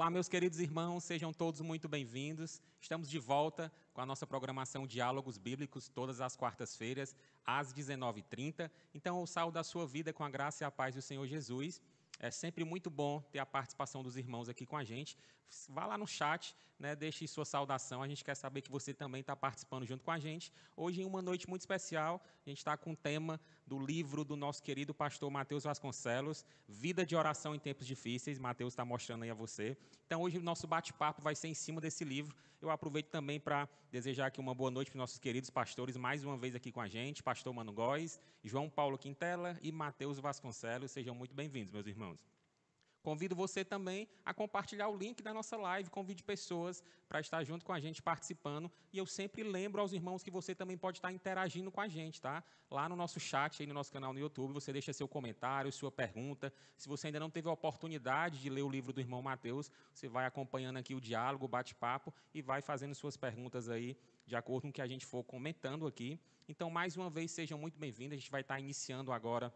Olá, meus queridos irmãos, sejam todos muito bem-vindos. Estamos de volta com a nossa programação Diálogos Bíblicos, todas as quartas-feiras, às 19h30. Então, eu saúdo a sua vida com a graça e a paz do Senhor Jesus. É sempre muito bom ter a participação dos irmãos aqui com a gente. Vá lá no chat, né, deixe sua saudação. A gente quer saber que você também está participando junto com a gente. Hoje, em uma noite muito especial, a gente está com o tema do livro do nosso querido pastor Mateus Vasconcelos, Vida de Oração em Tempos Difíceis. Mateus está mostrando aí a você. Então, hoje o nosso bate-papo vai ser em cima desse livro. Eu aproveito também para desejar aqui uma boa noite para os nossos queridos pastores, mais uma vez aqui com a gente, pastor Mano Góes, João Paulo Quintela e Mateus Vasconcelos. Sejam muito bem-vindos, meus irmãos. Convido você também a compartilhar o link da nossa live, convide pessoas para estar junto com a gente participando. E eu sempre lembro aos irmãos que você também pode estar interagindo com a gente, tá? Lá no nosso chat, aí no nosso canal no YouTube, você deixa seu comentário, sua pergunta. Se você ainda não teve a oportunidade de ler o livro do irmão Mateus, você vai acompanhando aqui o diálogo, o bate-papo e vai fazendo suas perguntas aí de acordo com o que a gente for comentando aqui. Então, mais uma vez, sejam muito bem-vindos. A gente vai estar iniciando agora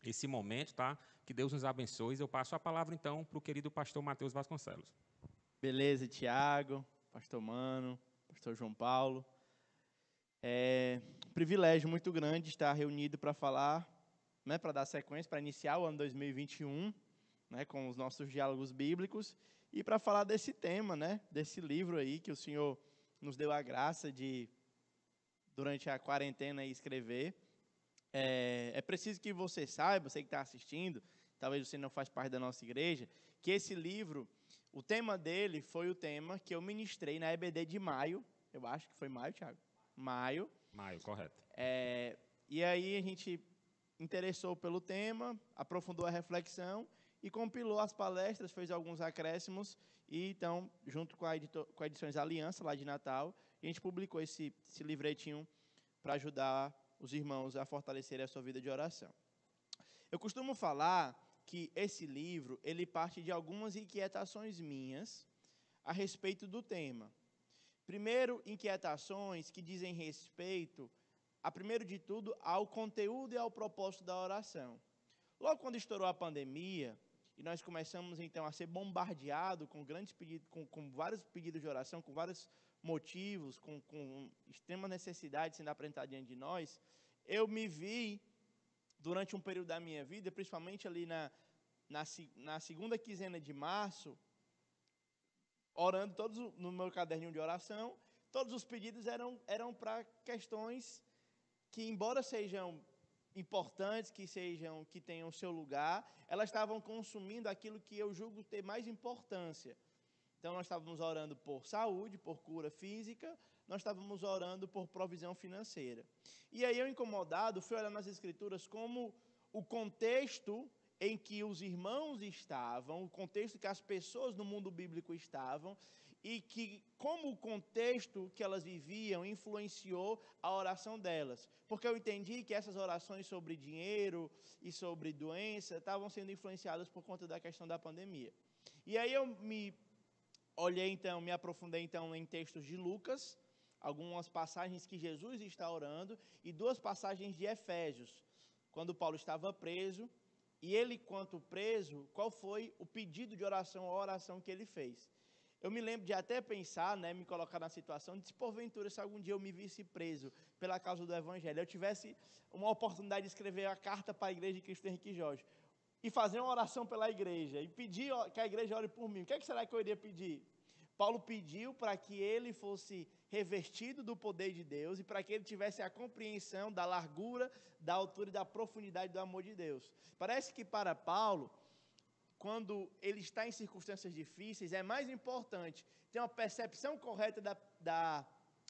esse momento, tá? Que Deus nos abençoe. Eu passo a palavra, então, para o querido pastor Mateus Vasconcelos. Beleza, Tiago, pastor Mano, pastor João Paulo. É um privilégio muito grande estar reunido para falar, né, para dar sequência, para iniciar o ano 2021, né, com os nossos diálogos bíblicos, e para falar desse tema, né, desse livro aí que o Senhor nos deu a graça de, durante a quarentena, escrever. É preciso que você saiba, você que está assistindo, talvez você não faz parte da nossa igreja, que esse livro, o tema dele foi o tema que eu ministrei na EBD de maio, eu acho que foi maio, Thiago? Maio. Maio, correto. E aí a gente interessou pelo tema, aprofundou a reflexão e compilou as palestras, fez alguns acréscimos e então, junto com a Edições Aliança, lá de Natal, a gente publicou esse livretinho para ajudar os irmãos a fortalecerem a sua vida de oração. Eu costumo falar que esse livro, ele parte de algumas inquietações minhas a respeito do tema. Primeiro, inquietações que dizem respeito, primeiro de tudo, ao conteúdo e ao propósito da oração. Logo quando estourou a pandemia, e nós começamos, então, a ser bombardeados com grandes pedidos, com vários pedidos de oração, com vários motivos, com extrema necessidade sendo apresentada diante de nós, eu me vi, durante um período da minha vida, principalmente ali na segunda quinzena de março, orando todos no meu caderninho de oração, todos os pedidos eram para questões que, embora sejam importantes, que tenham seu lugar, elas estavam consumindo aquilo que eu julgo ter mais importância. Então, nós estávamos orando por saúde, por cura física, nós estávamos orando por provisão financeira. E aí, eu, incomodado, fui olhar nas Escrituras como o contexto em que os irmãos estavam, o contexto que as pessoas no mundo bíblico estavam, e que como o contexto que elas viviam influenciou a oração delas. Porque eu entendi que essas orações sobre dinheiro e sobre doença estavam sendo influenciadas por conta da questão da pandemia. E aí eu me aprofundei então em textos de Lucas, algumas passagens que Jesus está orando, e duas passagens de Efésios, quando Paulo estava preso, e ele, quanto preso, qual foi o pedido de oração, a oração que ele fez. Eu me lembro de até pensar, né, me colocar na situação de se porventura, se algum dia eu me visse preso pela causa do Evangelho, eu tivesse uma oportunidade de escrever a carta para a igreja de Cristo Henrique Jorge, e fazer uma oração pela igreja, e pedir que a igreja ore por mim. O que é que será que eu iria pedir? Paulo pediu para que ele fosse revestido do poder de Deus e para que ele tivesse a compreensão da largura, da altura e da profundidade do amor de Deus. Parece que para Paulo, quando ele está em circunstâncias difíceis, é mais importante ter uma percepção correta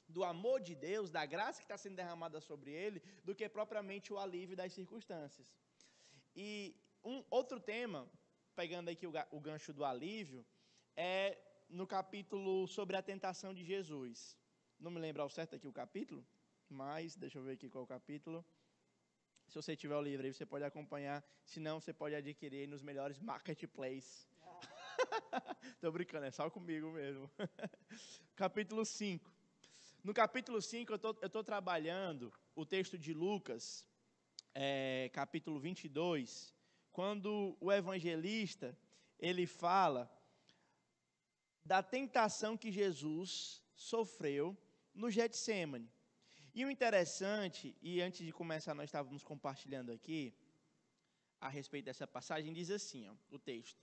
do amor de Deus, da graça que está sendo derramada sobre ele, do que propriamente o alívio das circunstâncias. E outro tema, pegando aqui o gancho do alívio, é no capítulo sobre a tentação de Jesus. Não me lembro ao certo aqui o capítulo, mas deixa eu ver aqui qual é o capítulo. Se você tiver o livro aí, você pode acompanhar. Se não, você pode adquirir nos melhores marketplaces. Estou brincando, é só comigo mesmo. Capítulo 5. No capítulo 5, eu estou trabalhando o texto de Lucas, capítulo 22, quando o evangelista, ele fala da tentação que Jesus sofreu no Getsêmani. E o interessante, e antes de começar nós estávamos compartilhando aqui, a respeito dessa passagem, diz assim, ó, o texto: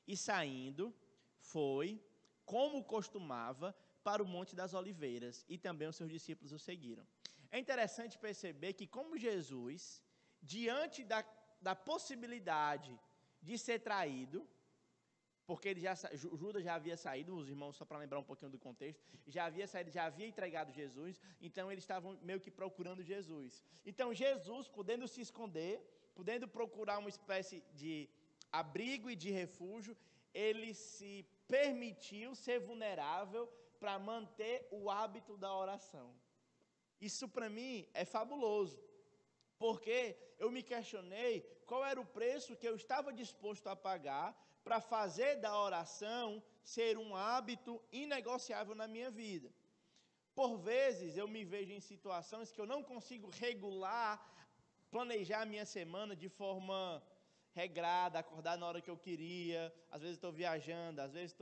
e saindo, foi, como costumava, para o Monte das Oliveiras, e também os seus discípulos o seguiram. É interessante perceber que, como Jesus, diante da possibilidade de ser traído, porque Judas já havia saído, os irmãos, só para lembrar um pouquinho do contexto, já havia saído, já havia entregado Jesus, então eles estavam meio que procurando Jesus. Então Jesus, podendo se esconder, podendo procurar uma espécie de abrigo e de refúgio, ele se permitiu ser vulnerável para manter o hábito da oração. Isso para mim é fabuloso, porque eu me questionei qual era o preço que eu estava disposto a pagar para fazer da oração ser um hábito inegociável na minha vida. Por vezes eu me vejo em situações que eu não consigo regular, planejar a minha semana de forma regrada, acordar na hora que eu queria. Às vezes estou viajando, às vezes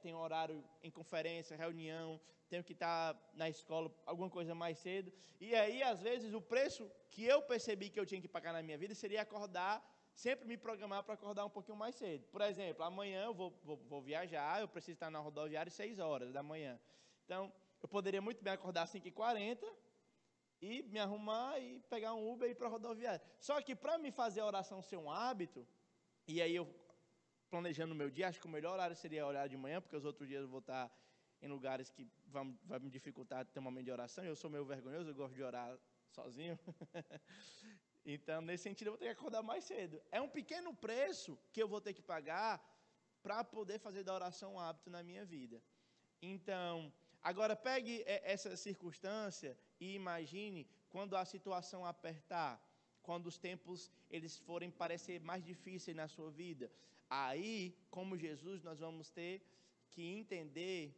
tenho horário em conferência, reunião, tenho que estar na escola, alguma coisa mais cedo. E aí, às vezes, o preço que eu percebi que eu tinha que pagar na minha vida seria acordar, sempre me programar para acordar um pouquinho mais cedo. Por exemplo, amanhã eu vou viajar, eu preciso estar na rodoviária às 6 horas da manhã. Então, eu poderia muito bem acordar às 5h40 e me arrumar e pegar um Uber e ir para a rodoviária. Só que para me fazer a oração ser um hábito, e aí eu planejando o meu dia, acho que o melhor horário seria o horário de manhã, porque os outros dias eu vou estar em lugares que vai me dificultar ter um momento de oração. Eu sou meio vergonhoso, eu gosto de orar sozinho. Então, nesse sentido, eu vou ter que acordar mais cedo. É um pequeno preço que eu vou ter que pagar para poder fazer da oração um hábito na minha vida. Então, agora pegue essa circunstância e imagine quando a situação apertar, quando os tempos eles forem parecer mais difíceis na sua vida. Aí, como Jesus, nós vamos ter que entender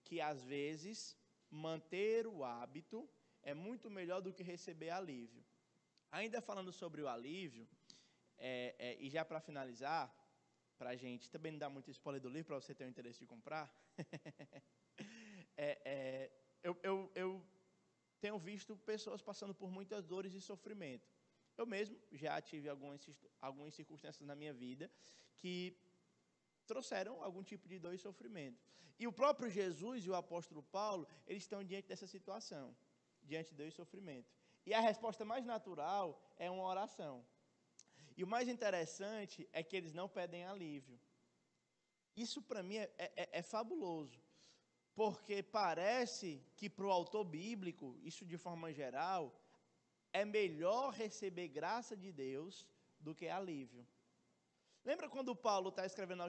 que, às vezes, manter o hábito é muito melhor do que receber alívio. Ainda falando sobre o alívio, e já para finalizar, para a gente também não dar muito spoiler do livro, para você ter o interesse de comprar, eu tenho visto pessoas passando por muitas dores e sofrimento. Eu mesmo já tive algumas circunstâncias na minha vida que trouxeram algum tipo de dor e sofrimento. E o próprio Jesus e o apóstolo Paulo, eles estão diante dessa situação, diante de dor e sofrimento. E a resposta mais natural é uma oração. E o mais interessante é que eles não pedem alívio. Isso para mim é fabuloso, porque parece que para o autor bíblico, isso de forma geral, é melhor receber graça de Deus do que alívio. Lembra quando Paulo está escrevendo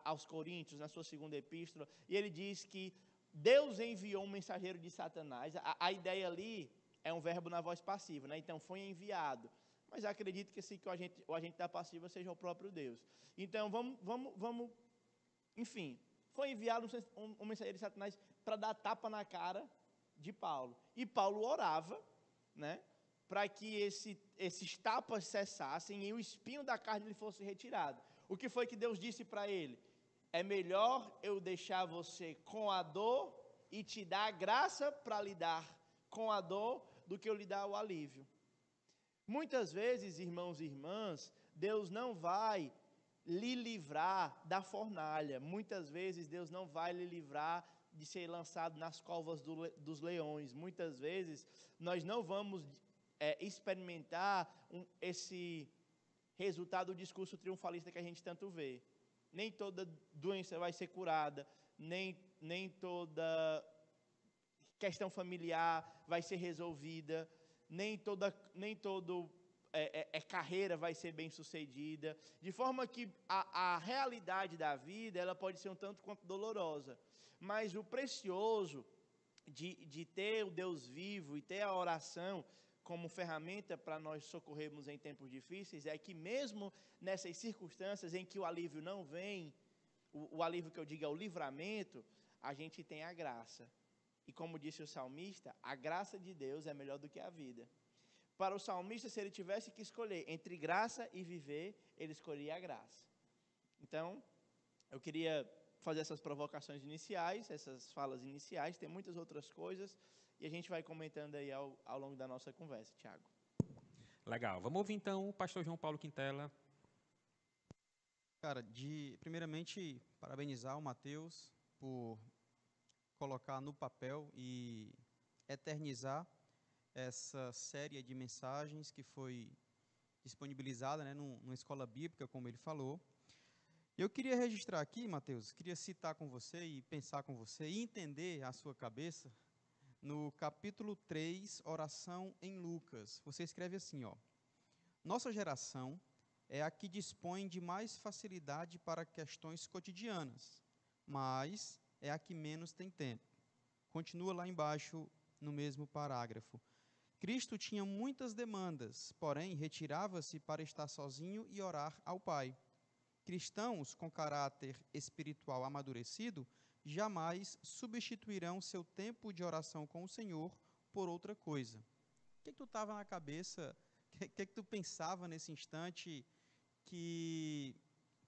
aos Coríntios, na sua segunda epístola, e ele diz que Deus enviou um mensageiro de Satanás? A ideia ali é um verbo na voz passiva, né? Então, foi enviado. Mas acredito que sim, que o agente da passiva seja o próprio Deus. Então, enfim, foi enviado um mensageiro de Satanás para dar tapa na cara de Paulo. E Paulo orava, né, para que esses tapas cessassem e o espinho da carne lhe fosse retirado. O que foi que Deus disse para ele? É melhor eu deixar você com a dor e te dar a graça para lidar com a dor do que eu lhe dar o alívio. Muitas vezes, irmãos e irmãs, Deus não vai lhe livrar da fornalha. Muitas vezes Deus não vai lhe livrar de ser lançado nas covas dos leões. Muitas vezes nós não vamos experimentar esse resultado do discurso triunfalista que a gente tanto vê. Nem toda doença vai ser curada, nem toda questão familiar vai ser resolvida, nem toda carreira vai ser bem sucedida, de forma que a realidade da vida ela pode ser um tanto quanto dolorosa, mas o precioso de ter o Deus vivo e ter a oração como ferramenta para nós socorrermos em tempos difíceis é que mesmo nessas circunstâncias em que o alívio não vem, o alívio que eu digo é o livramento, a gente tem a graça. E como disse o salmista, a graça de Deus é melhor do que a vida. Para o salmista, se ele tivesse que escolher entre graça e viver, ele escolheria a graça. Então, eu queria fazer essas provocações iniciais, essas falas iniciais, tem muitas outras coisas, e a gente vai comentando aí ao longo da nossa conversa, Tiago. Legal. Vamos ouvir então o pastor João Paulo Quintela. Cara, primeiramente, parabenizar o Mateus por colocar no papel e eternizar essa série de mensagens que foi disponibilizada, né, numa escola bíblica, como ele falou. Eu queria registrar aqui, Mateus, queria citar com você e pensar com você e entender a sua cabeça no capítulo 3, oração em Lucas. Você escreve assim, ó: nossa geração é a que dispõe de mais facilidade para questões cotidianas, mas é a que menos tem tempo. Continua lá embaixo, no mesmo parágrafo. Cristo tinha muitas demandas, porém retirava-se para estar sozinho e orar ao Pai. Cristãos com caráter espiritual amadurecido jamais substituirão seu tempo de oração com o Senhor por outra coisa. O que tu estava na cabeça, o que tu pensava nesse instante que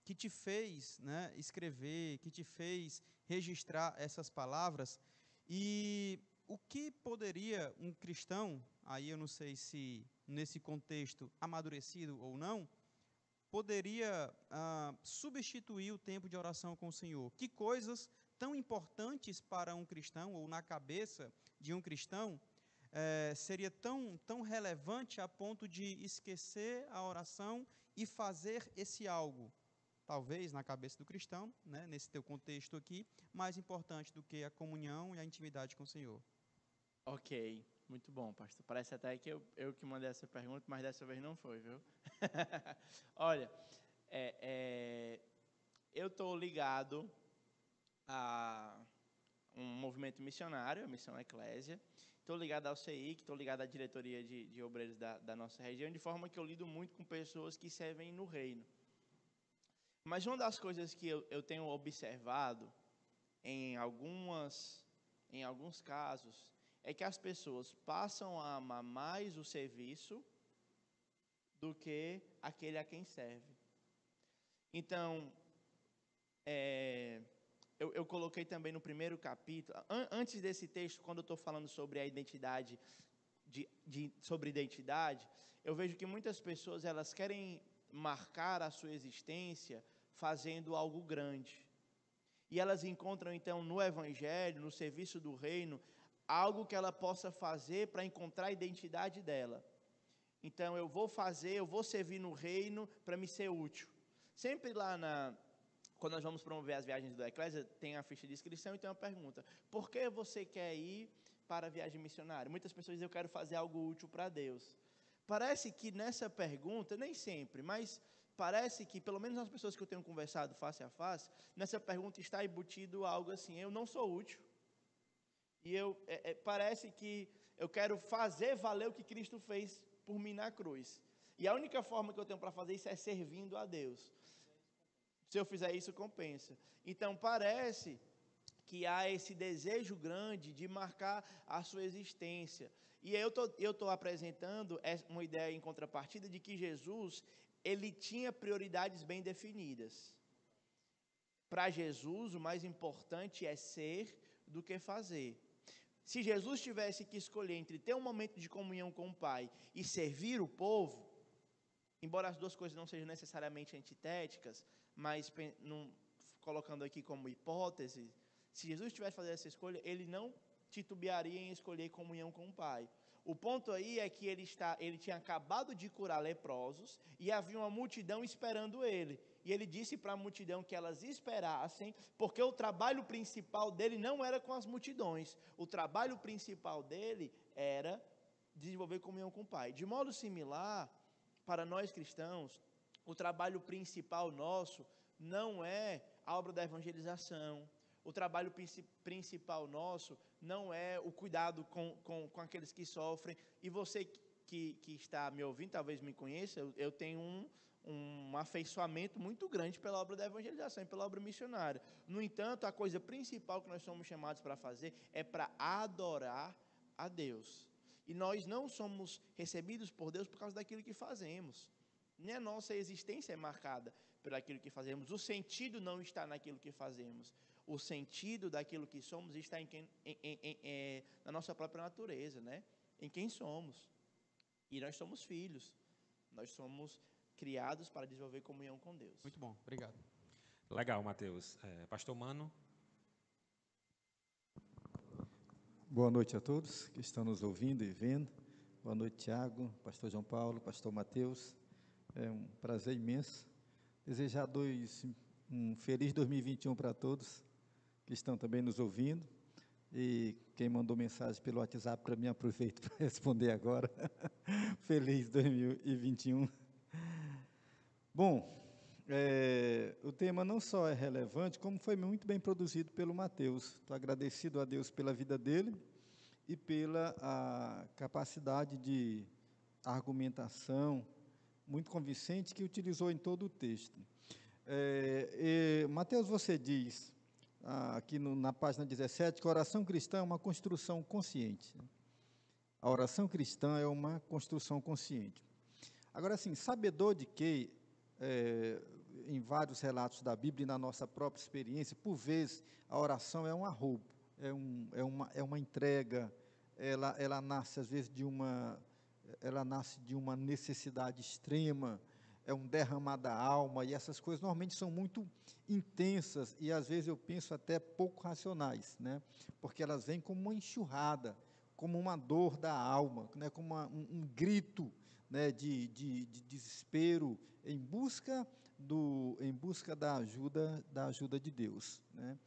te fez, né, escrever, que te fez registrar essas palavras? E o que poderia um cristão, aí eu não sei se nesse contexto amadurecido ou não, poderia substituir o tempo de oração com o Senhor? Que coisas tão importantes para um cristão, ou na cabeça de um cristão, seria tão relevante a ponto de esquecer a oração e fazer esse algo? Talvez na cabeça do cristão, né, nesse teu contexto aqui, mais importante do que a comunhão e a intimidade com o Senhor. Ok, muito bom, pastor. Parece até que eu que mandei essa pergunta, mas dessa vez não foi, viu? Olha, eu estou ligado a um movimento missionário, a Missão Eclésia. Estou ligado ao CEIC, estou ligado à diretoria de obreiros da nossa região, de forma que eu lido muito com pessoas que servem no reino. Mas uma das coisas que eu tenho observado em alguns casos é que as pessoas passam a amar mais o serviço do que aquele a quem serve. Então, eu coloquei também no primeiro capítulo, antes desse texto, quando eu estou falando sobre a identidade, sobre identidade, eu vejo que muitas pessoas elas querem marcar a sua existência fazendo algo grande. E elas encontram, então, no Evangelho, no serviço do reino, algo que ela possa fazer para encontrar a identidade dela. Então, eu vou servir no reino para me ser útil. Sempre lá quando nós vamos promover as viagens do Eclésia, tem a ficha de inscrição e tem uma pergunta: por que você quer ir para a viagem missionária? Muitas pessoas dizem: eu quero fazer algo útil para Deus. Parece que nessa pergunta, nem sempre, mas parece que, pelo menos nas pessoas que eu tenho conversado face a face, nessa pergunta está embutido algo assim: eu não sou útil. E parece que eu quero fazer valer o que Cristo fez por mim na cruz. E a única forma que eu tenho para fazer isso é servindo a Deus. Se eu fizer isso, compensa. Então, parece que há esse desejo grande de marcar a sua existência. E eu estou apresentando uma ideia em contrapartida de que Jesus, ele tinha prioridades bem definidas. Para Jesus, o mais importante é ser do que fazer. Se Jesus tivesse que escolher entre ter um momento de comunhão com o Pai e servir o povo, embora as duas coisas não sejam necessariamente antitéticas, mas colocando aqui como hipótese, se Jesus tivesse que fazer essa escolha, ele não titubearia em escolher comunhão com o Pai. O ponto aí é que ele tinha acabado de curar leprosos e havia uma multidão esperando ele. E ele disse para a multidão que elas esperassem, porque o trabalho principal dele não era com as multidões. O trabalho principal dele era desenvolver comunhão com o Pai. De modo similar, para nós cristãos, o trabalho principal nosso não é a obra da evangelização. O trabalho principal nosso não é o cuidado com aqueles que sofrem. E você que está me ouvindo, talvez me conheça, eu tenho um afeiçoamento muito grande pela obra da evangelização e pela obra missionária. No entanto, a coisa principal que nós somos chamados para fazer é para adorar a Deus. E nós não somos recebidos por Deus por causa daquilo que fazemos. Nem a nossa existência é marcada por aquilo que fazemos. O sentido não está naquilo que fazemos. O sentido daquilo que somos está na nossa própria natureza, né? Em quem somos. E nós somos filhos. Nós somos criados para desenvolver comunhão com Deus. Muito bom, obrigado. Legal, Mateus. Pastor Mano. Boa noite a todos que estão nos ouvindo e vendo. Boa noite, Tiago, pastor João Paulo, pastor Mateus. É um prazer imenso. Desejar um feliz 2021 para todos que estão também nos ouvindo. E quem mandou mensagem pelo WhatsApp para mim, aproveito para responder agora. Feliz 2021. Bom, o tema não só é relevante, como foi muito bem produzido pelo Mateus. Estou agradecido a Deus pela vida dele e pela a capacidade de argumentação muito convincente que utilizou em todo o texto. Mateus, você diz, aqui na página 17, que a oração cristã é uma construção consciente. A oração cristã é uma construção consciente. Agora, assim, sabedor de que, em vários relatos da Bíblia e na nossa própria experiência, por vezes, a oração é um arroubo, é uma entrega, ela nasce, às vezes, de uma necessidade extrema, é um derramar da alma, e essas coisas normalmente são muito intensas, e às vezes eu penso até pouco racionais, né? Porque elas vêm como uma enxurrada, como uma dor da alma, né? Como um grito, né? de desespero, em busca da ajuda de Deus, né?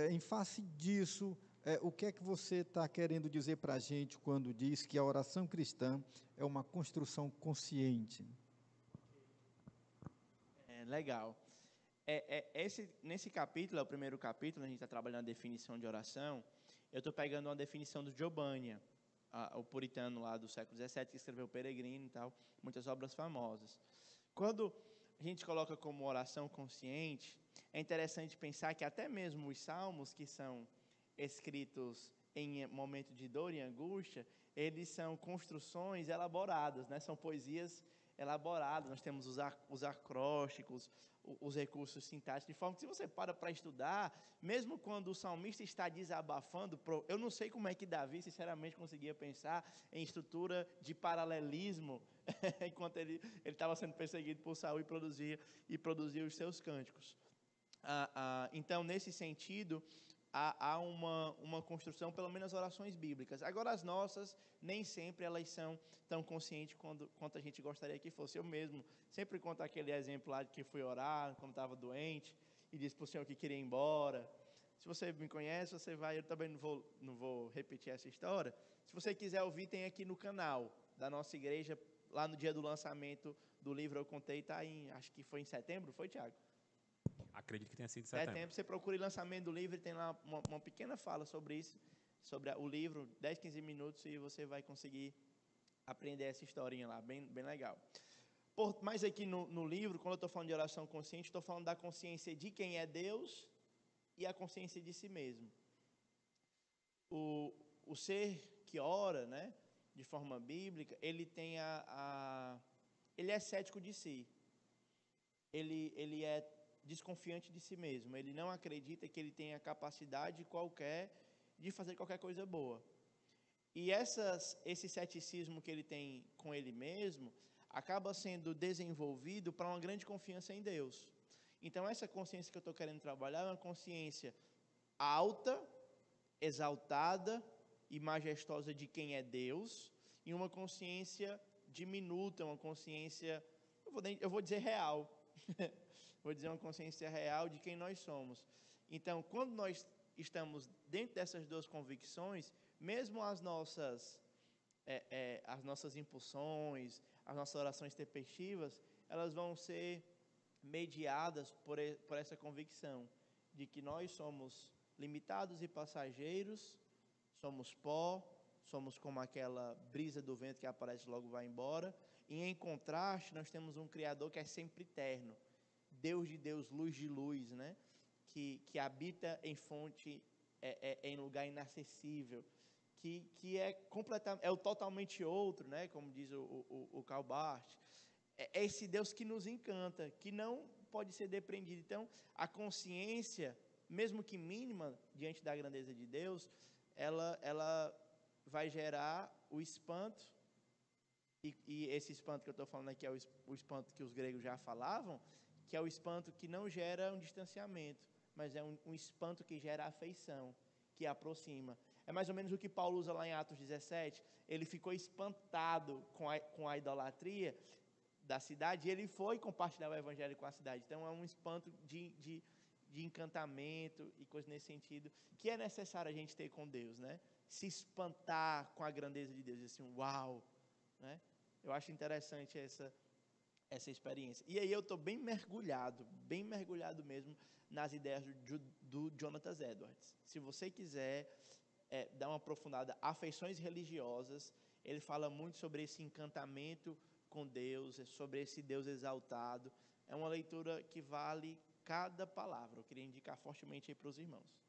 Em face disso, o que é que você está querendo dizer para a gente quando diz que a oração cristã é uma construção consciente? Legal. Nesse capítulo, é o primeiro capítulo, a gente está trabalhando a definição de oração. Eu estou pegando uma definição do Giovanni, o puritano lá do século XVII, que escreveu o Peregrino e tal, muitas obras famosas. Quando a gente coloca como oração consciente, é interessante pensar que até mesmo os salmos que são escritos em momento de dor e angústia, eles são construções elaboradas, né? São poesias elaboradas. Nós temos os acrósticos, os recursos sintáticos, de forma que, se você para estudar, mesmo quando o salmista está desabafando, eu não sei como é que Davi, sinceramente, conseguia pensar em estrutura de paralelismo enquanto ele estava sendo perseguido por Saul e produzia os seus cânticos. Então, nesse sentido, há uma construção, pelo menos as orações bíblicas. Agora, as nossas, nem sempre elas são tão conscientes quanto a gente gostaria que fosse. Eu mesmo sempre conto aquele exemplo lá de que fui orar, quando estava doente, e disse para o Senhor que queria ir embora. Se você me conhece, você vai... Eu também não vou repetir essa história. Se você quiser ouvir, tem aqui no canal da nossa igreja, lá no dia do lançamento do livro, eu contei, está acho que foi em setembro, foi, Tiago? Acredito que tenha sido setembro. Você procura o lançamento do livro, tem lá uma pequena fala sobre isso, sobre o livro, 10, 15 minutos, e você vai conseguir aprender essa historinha lá, bem legal. Mas aqui no livro, quando eu estou falando de oração consciente, estou falando da consciência de quem é Deus e a consciência de si mesmo. O ser que ora, né, de forma bíblica, ele tem ele é cético de si. Ele é desconfiante de si mesmo. Ele não acredita que ele tenha capacidade qualquer de fazer qualquer coisa boa. E esse ceticismo que ele tem com ele mesmo acaba sendo desenvolvido para uma grande confiança em Deus. Então, essa consciência que eu estou querendo trabalhar é uma consciência alta, exaltada e majestosa de quem é Deus, e uma consciência diminuta, uma consciência, eu vou dizer real, vou dizer uma consciência real de quem nós somos. Então, quando nós estamos dentro dessas duas convicções, mesmo as nossas impulsões, as nossas orações tempestivas, elas vão ser mediadas por essa convicção de que nós somos limitados e passageiros, somos pó, somos como aquela brisa do vento que aparece e logo vai embora, e em contraste nós temos um Criador que é sempre eterno, Deus de Deus, luz de luz, né? Que habita em fonte, em lugar inacessível, que é o totalmente outro, né? Como diz o Karl Barth, é esse Deus que nos encanta, que não pode ser depreendido. Então, a consciência, mesmo que mínima, diante da grandeza de Deus, ela vai gerar o espanto, e esse espanto que eu estou falando aqui é o espanto que os gregos já falavam, que é o espanto que não gera um distanciamento, mas é um espanto que gera afeição, que aproxima. É mais ou menos o que Paulo usa lá em Atos 17, ele ficou espantado com a idolatria da cidade, e ele foi compartilhar o evangelho com a cidade. Então é um espanto de encantamento e coisa nesse sentido, que é necessário a gente ter com Deus, né? Se espantar com a grandeza de Deus, assim, uau, né? Eu acho interessante essa experiência. E aí eu estou bem mergulhado mesmo nas ideias do Jonathan Edwards. Se você quiser dar uma aprofundada, afeições religiosas, ele fala muito sobre esse encantamento com Deus, sobre esse Deus exaltado. É uma leitura que vale cada palavra. Eu queria indicar fortemente aí para os irmãos.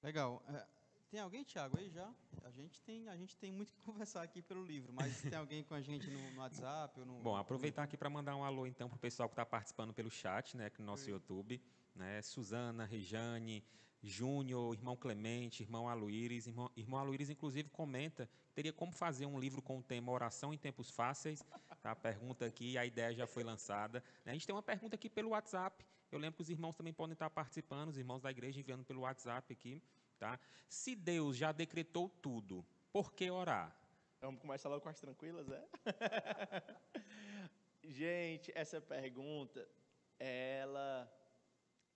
Legal. Tem alguém, Thiago, aí já? A gente tem muito que conversar aqui pelo livro, mas tem alguém com a gente no WhatsApp? Ou Bom, aproveitar aqui para mandar um alô, então, para o pessoal que está participando pelo chat, né, aqui no nosso YouTube, né, Suzana, Rejane, Júnior, irmão Clemente, irmão Aloíris. Irmão Aloíris, inclusive, comenta que teria como fazer um livro com o tema Oração em Tempos Fáceis. Tá? A pergunta aqui, a ideia já foi lançada. A gente tem uma pergunta aqui pelo WhatsApp. Eu lembro que os irmãos também podem estar participando, os irmãos da igreja enviando pelo WhatsApp aqui. Tá? Se Deus já decretou tudo, por que orar? Vamos começar logo com as tranquilas, é? Gente, essa pergunta, ela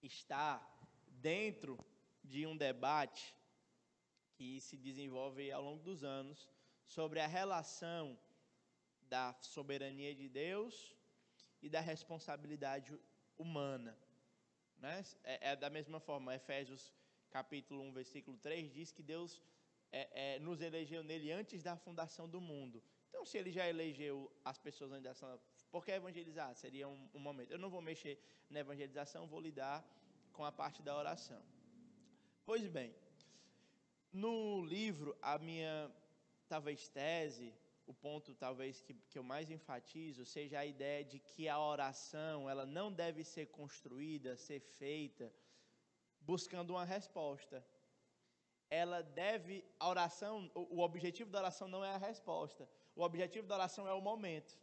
está dentro de um debate que se desenvolve ao longo dos anos sobre a relação da soberania de Deus e da responsabilidade humana, né? Da mesma forma, Efésios capítulo 1, versículo 3, diz que Deus nos elegeu nele antes da fundação do mundo. Então, se ele já elegeu as pessoas antes da fundação, por que evangelizar? Seria um momento. Eu não vou mexer na evangelização, vou lidar com a parte da oração. Pois bem, no livro, a minha, talvez, tese, o ponto, talvez, que eu mais enfatizo, seja a ideia de que a oração, ela não deve ser construída, ser feita, buscando uma resposta. O objetivo da oração não é a resposta. O objetivo da oração é o momento.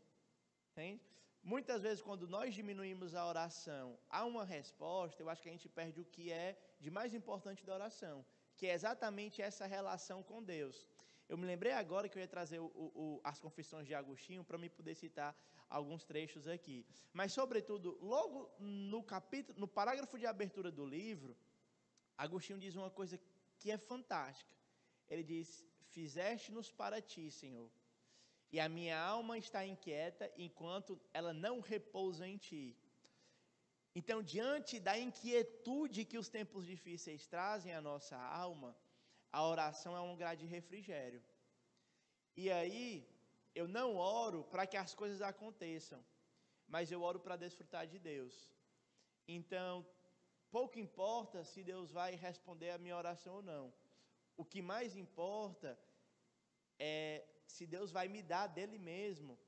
Entende? Muitas vezes, quando nós diminuímos a oração a uma resposta, eu acho que a gente perde o que é de mais importante da oração, que é exatamente essa relação com Deus. Eu me lembrei agora que eu ia trazer as Confissões de Agostinho para me poder citar alguns trechos aqui. Mas, sobretudo, logo no parágrafo de abertura do livro, Agostinho diz uma coisa que é fantástica. Ele diz: fizeste-nos para ti, Senhor, e a minha alma está inquieta enquanto ela não repousa em ti. Então, diante da inquietude que os tempos difíceis trazem à nossa alma, a oração é um lugar de refrigério. E aí, eu não oro para que as coisas aconteçam, mas eu oro para desfrutar de Deus. Então, pouco importa se Deus vai responder a minha oração ou não. O que mais importa é se Deus vai me dar dele mesmo,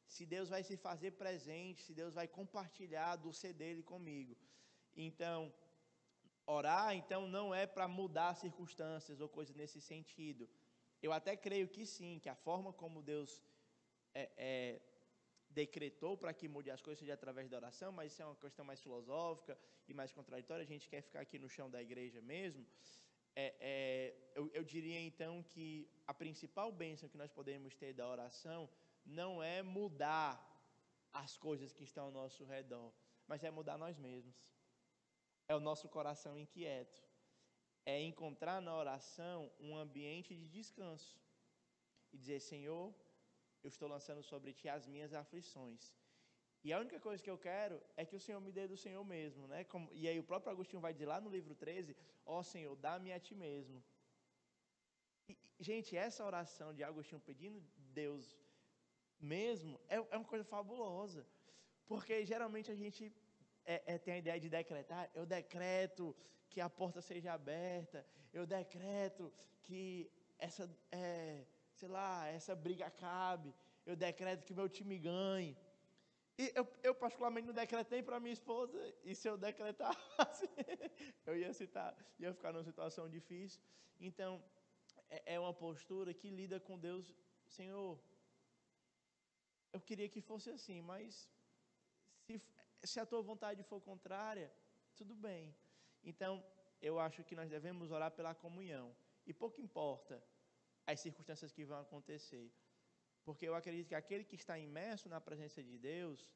se Deus vai se fazer presente, se Deus vai compartilhar do ser dele comigo. Então, orar, então, não é para mudar circunstâncias ou coisas nesse sentido. Eu até creio que sim, que a forma como Deus decretou para que mude as coisas seja através da oração, mas isso é uma questão mais filosófica e mais contraditória. A gente quer ficar aqui no chão da igreja mesmo. Eu diria então que a principal bênção que nós podemos ter da oração não é mudar as coisas que estão ao nosso redor, mas é mudar nós mesmos. É o nosso coração inquieto. É encontrar na oração um ambiente de descanso e dizer: Senhor, eu estou lançando sobre ti as minhas aflições. E a única coisa que eu quero é que o Senhor me dê do Senhor mesmo, né? E aí o próprio Agostinho vai dizer lá no livro 13, ó Senhor, dá-me a ti mesmo. E, gente, essa oração de Agostinho pedindo Deus mesmo é uma coisa fabulosa. Porque geralmente a gente tem a ideia de decretar. Eu decreto que a porta seja aberta. Eu decreto que essa briga acabe. Eu decreto que meu time ganhe. E eu particularmente não decretei para minha esposa, e se eu decretasse, eu ia ficar numa situação difícil. Então, é uma postura que lida com Deus. Senhor, eu queria que fosse assim, mas se a tua vontade for contrária, tudo bem. Então, eu acho que nós devemos orar pela comunhão. E pouco importa as circunstâncias que vão acontecer. Porque eu acredito que aquele que está imerso na presença de Deus,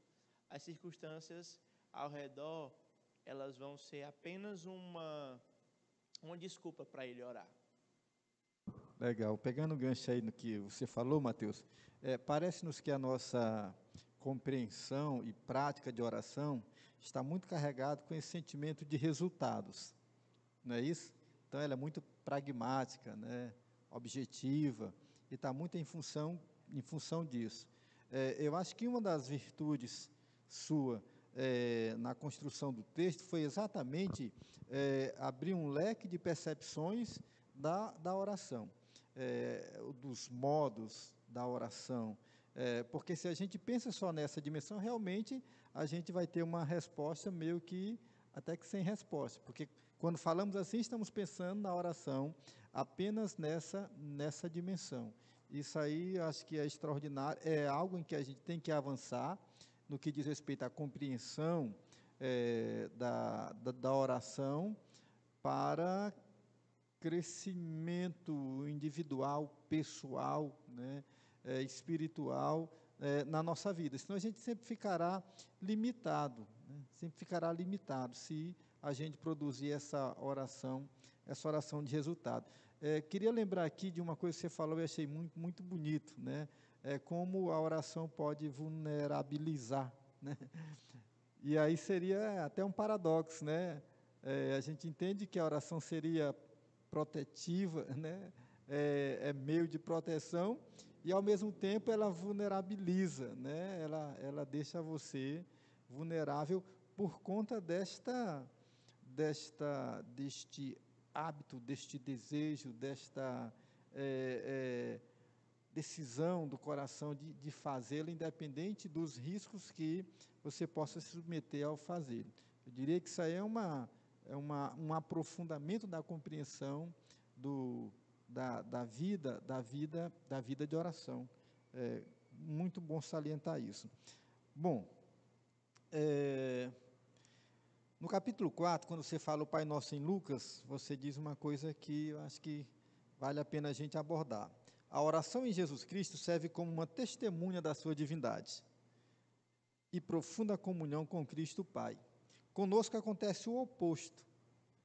as circunstâncias ao redor, elas vão ser apenas uma desculpa para ele orar. Legal. Pegando o gancho aí no que você falou, Mateus, parece-nos que a nossa compreensão e prática de oração está muito carregado com esse sentimento de resultados, não é isso? Então, ela é muito pragmática, né, objetiva, e está muito em função disso. Eu acho que uma das virtudes sua na construção do texto foi exatamente abrir um leque de percepções da oração, dos modos da oração, porque se a gente pensa só nessa dimensão, realmente a gente vai ter uma resposta meio que até que sem resposta, porque quando falamos assim, estamos pensando na oração apenas nessa dimensão. Isso aí, acho que é extraordinário, é algo em que a gente tem que avançar no que diz respeito à compreensão da oração para crescimento individual, pessoal, né, espiritual na nossa vida. Senão a gente sempre ficará limitado, né, se a gente produzir essa oração de resultado. Queria lembrar aqui de uma coisa que você falou, eu achei muito, muito bonito, né? Como a oração pode vulnerabilizar, né? E aí seria até um paradoxo, né? A gente entende que a oração seria protetiva, né? É meio de proteção, e ao mesmo tempo ela vulnerabiliza, né? Ela deixa você vulnerável por conta deste hábito, deste desejo, desta decisão do coração de fazê-lo, independente dos riscos que você possa se submeter ao fazer. Eu diria que isso aí é um aprofundamento da compreensão da vida de oração. Muito bom salientar isso. Bom, no capítulo 4, quando você fala o Pai Nosso em Lucas, você diz uma coisa que eu acho que vale a pena a gente abordar. A oração em Jesus Cristo serve como uma testemunha da sua divindade e profunda comunhão com Cristo Pai. Conosco acontece o oposto.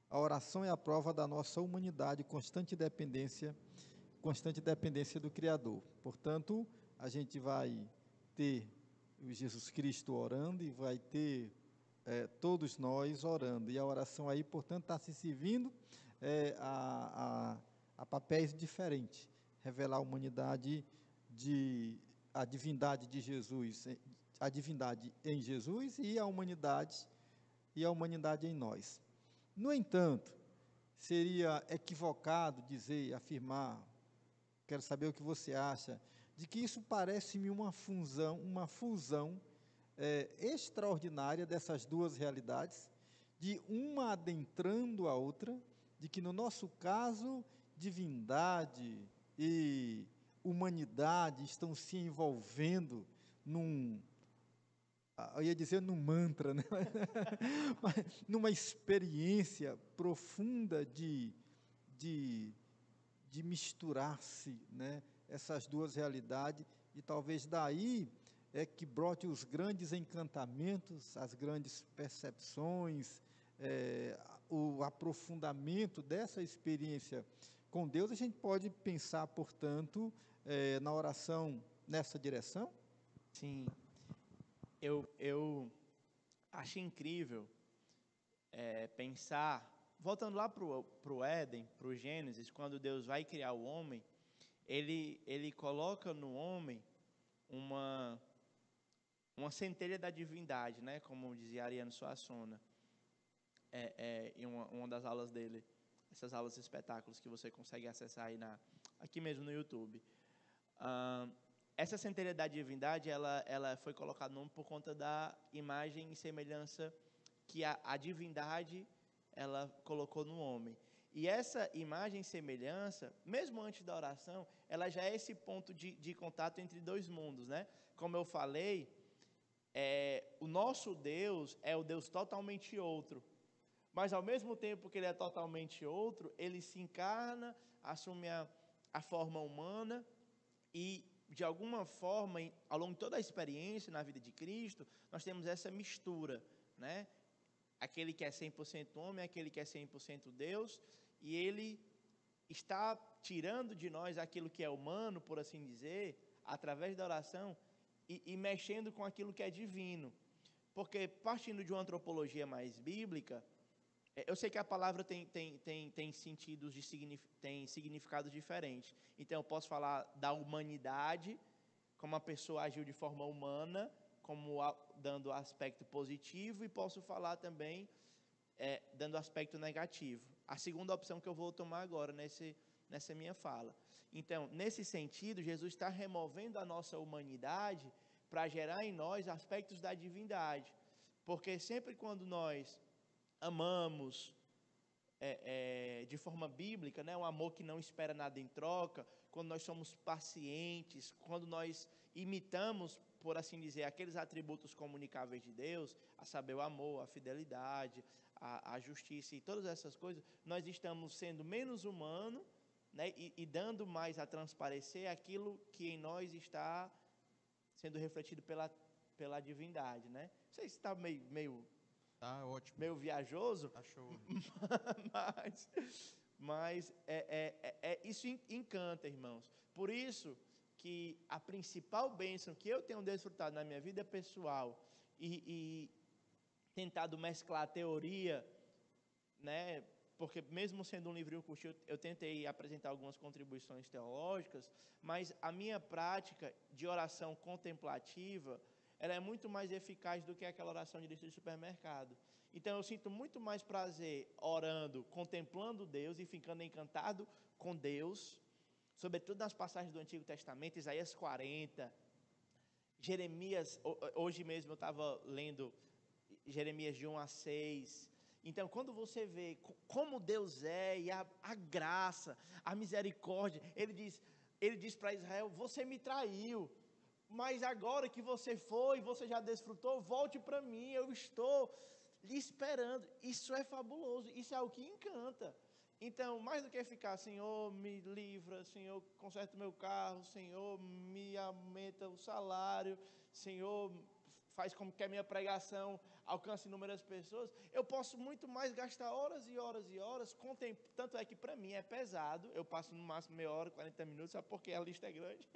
A oração é a prova da nossa humanidade, constante dependência do Criador. Portanto, a gente vai ter o Jesus Cristo orando e vai ter todos nós orando. E a oração aí, portanto, está se servindo a papéis diferentes. Revelar a humanidade, a divindade de Jesus, a divindade em Jesus e a humanidade em nós. No entanto, seria equivocado dizer, afirmar, quero saber o que você acha, de que isso parece-me uma fusão extraordinária dessas duas realidades, de uma adentrando a outra, de que no nosso caso, divindade e humanidade estão se envolvendo eu ia dizer num mantra, né? Numa experiência profunda de misturar-se, né? Essas duas realidades, e talvez daí que brote os grandes encantamentos, as grandes percepções, o aprofundamento dessa experiência com Deus. A gente pode pensar, portanto, na oração nessa direção? Sim. Eu acho incrível pensar, voltando lá para o Éden, para o Gênesis, quando Deus vai criar o homem, ele coloca no homem uma centelha da divindade, né? Como dizia Ariano Suassuna, em uma das aulas dele, essas aulas de espetáculos que você consegue acessar aí aqui mesmo no YouTube. essa centelha da divindade, ela foi colocada no nome por conta da imagem e semelhança que a divindade ela colocou no homem. E essa imagem e semelhança, mesmo antes da oração, ela já é esse ponto de contato entre dois mundos, né? Como eu falei, o nosso Deus é o Deus totalmente outro. Mas, ao mesmo tempo que ele é totalmente outro, ele se encarna, assume a forma humana e, de alguma forma, ao longo de toda a experiência na vida de Cristo, nós temos essa mistura, né? Aquele que é 100% homem, aquele que é 100% Deus, e ele está tirando de nós aquilo que é humano, por assim dizer, através da oração, e mexendo com aquilo que é divino. Porque, partindo de uma antropologia mais bíblica, eu sei que a palavra tem sentidos, tem significados diferentes. Então, eu posso falar da humanidade, como a pessoa agiu de forma humana, como dando aspecto positivo, e posso falar também dando aspecto negativo. A segunda opção que eu vou tomar agora nessa minha fala. Então, nesse sentido, Jesus está removendo a nossa humanidade para gerar em nós aspectos da divindade. Porque sempre quando nós amamos de forma bíblica, né, um amor que não espera nada em troca, quando nós somos pacientes, quando nós imitamos, por assim dizer, aqueles atributos comunicáveis de Deus, a saber, o amor, a fidelidade, a justiça e todas essas coisas, nós estamos sendo menos humanos, né, e dando mais a transparecer aquilo que em nós está sendo refletido pela divindade, né? Não sei se está meio Tá ótimo. meio viajoso, Tá show. mas isso encanta, irmãos. Por isso que a principal bênção que eu tenho desfrutado na minha vida pessoal e tentado mesclar a teoria, né? Porque mesmo sendo um livrinho curto, eu tentei apresentar algumas contribuições teológicas, mas a minha prática de oração contemplativa, ela é muito mais eficaz do que aquela oração de lista de supermercado. Então, eu sinto muito mais prazer orando, contemplando Deus e ficando encantado com Deus, sobretudo nas passagens do Antigo Testamento, Isaías 40, Jeremias, hoje mesmo eu estava lendo Jeremias de 1 a 6. Então, quando você vê como Deus é, e a graça, a misericórdia, ele diz para Israel, você me traiu, mas agora que você foi, você já desfrutou, volte para mim, eu estou lhe esperando. Isso é fabuloso, isso é o que encanta. Então, mais do que ficar, Senhor, me livra, Senhor, conserta o meu carro, Senhor, me aumenta o salário, Senhor, faz com que a minha pregação alcance inúmeras pessoas, eu posso muito mais gastar horas e horas e horas, tanto é que para mim é pesado, eu passo no máximo meia hora, 40 minutos, sabe porque a lista é grande,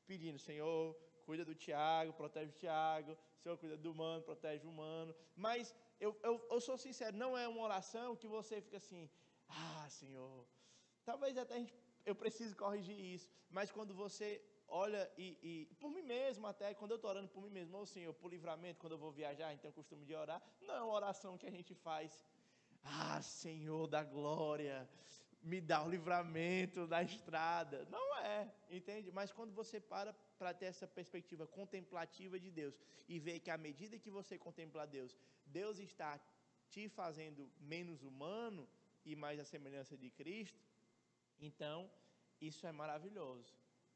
pedindo, Senhor, cuida do Tiago, protege o Tiago, Senhor, cuida do humano, protege o humano, mas eu sou sincero, não é uma oração que você fica assim, Senhor, talvez até eu precise corrigir isso, mas quando você olha e por mim mesmo até, quando eu estou orando por mim mesmo, Senhor, por livramento, quando eu vou viajar, então eu costumo de orar, não é uma oração que a gente faz, Senhor da glória, me dá o livramento da estrada, não é, entende? Mas quando você para ter essa perspectiva contemplativa de Deus, e vê que à medida que você contempla Deus, Deus está te fazendo menos humano, e mais a semelhança de Cristo, então, isso é maravilhoso.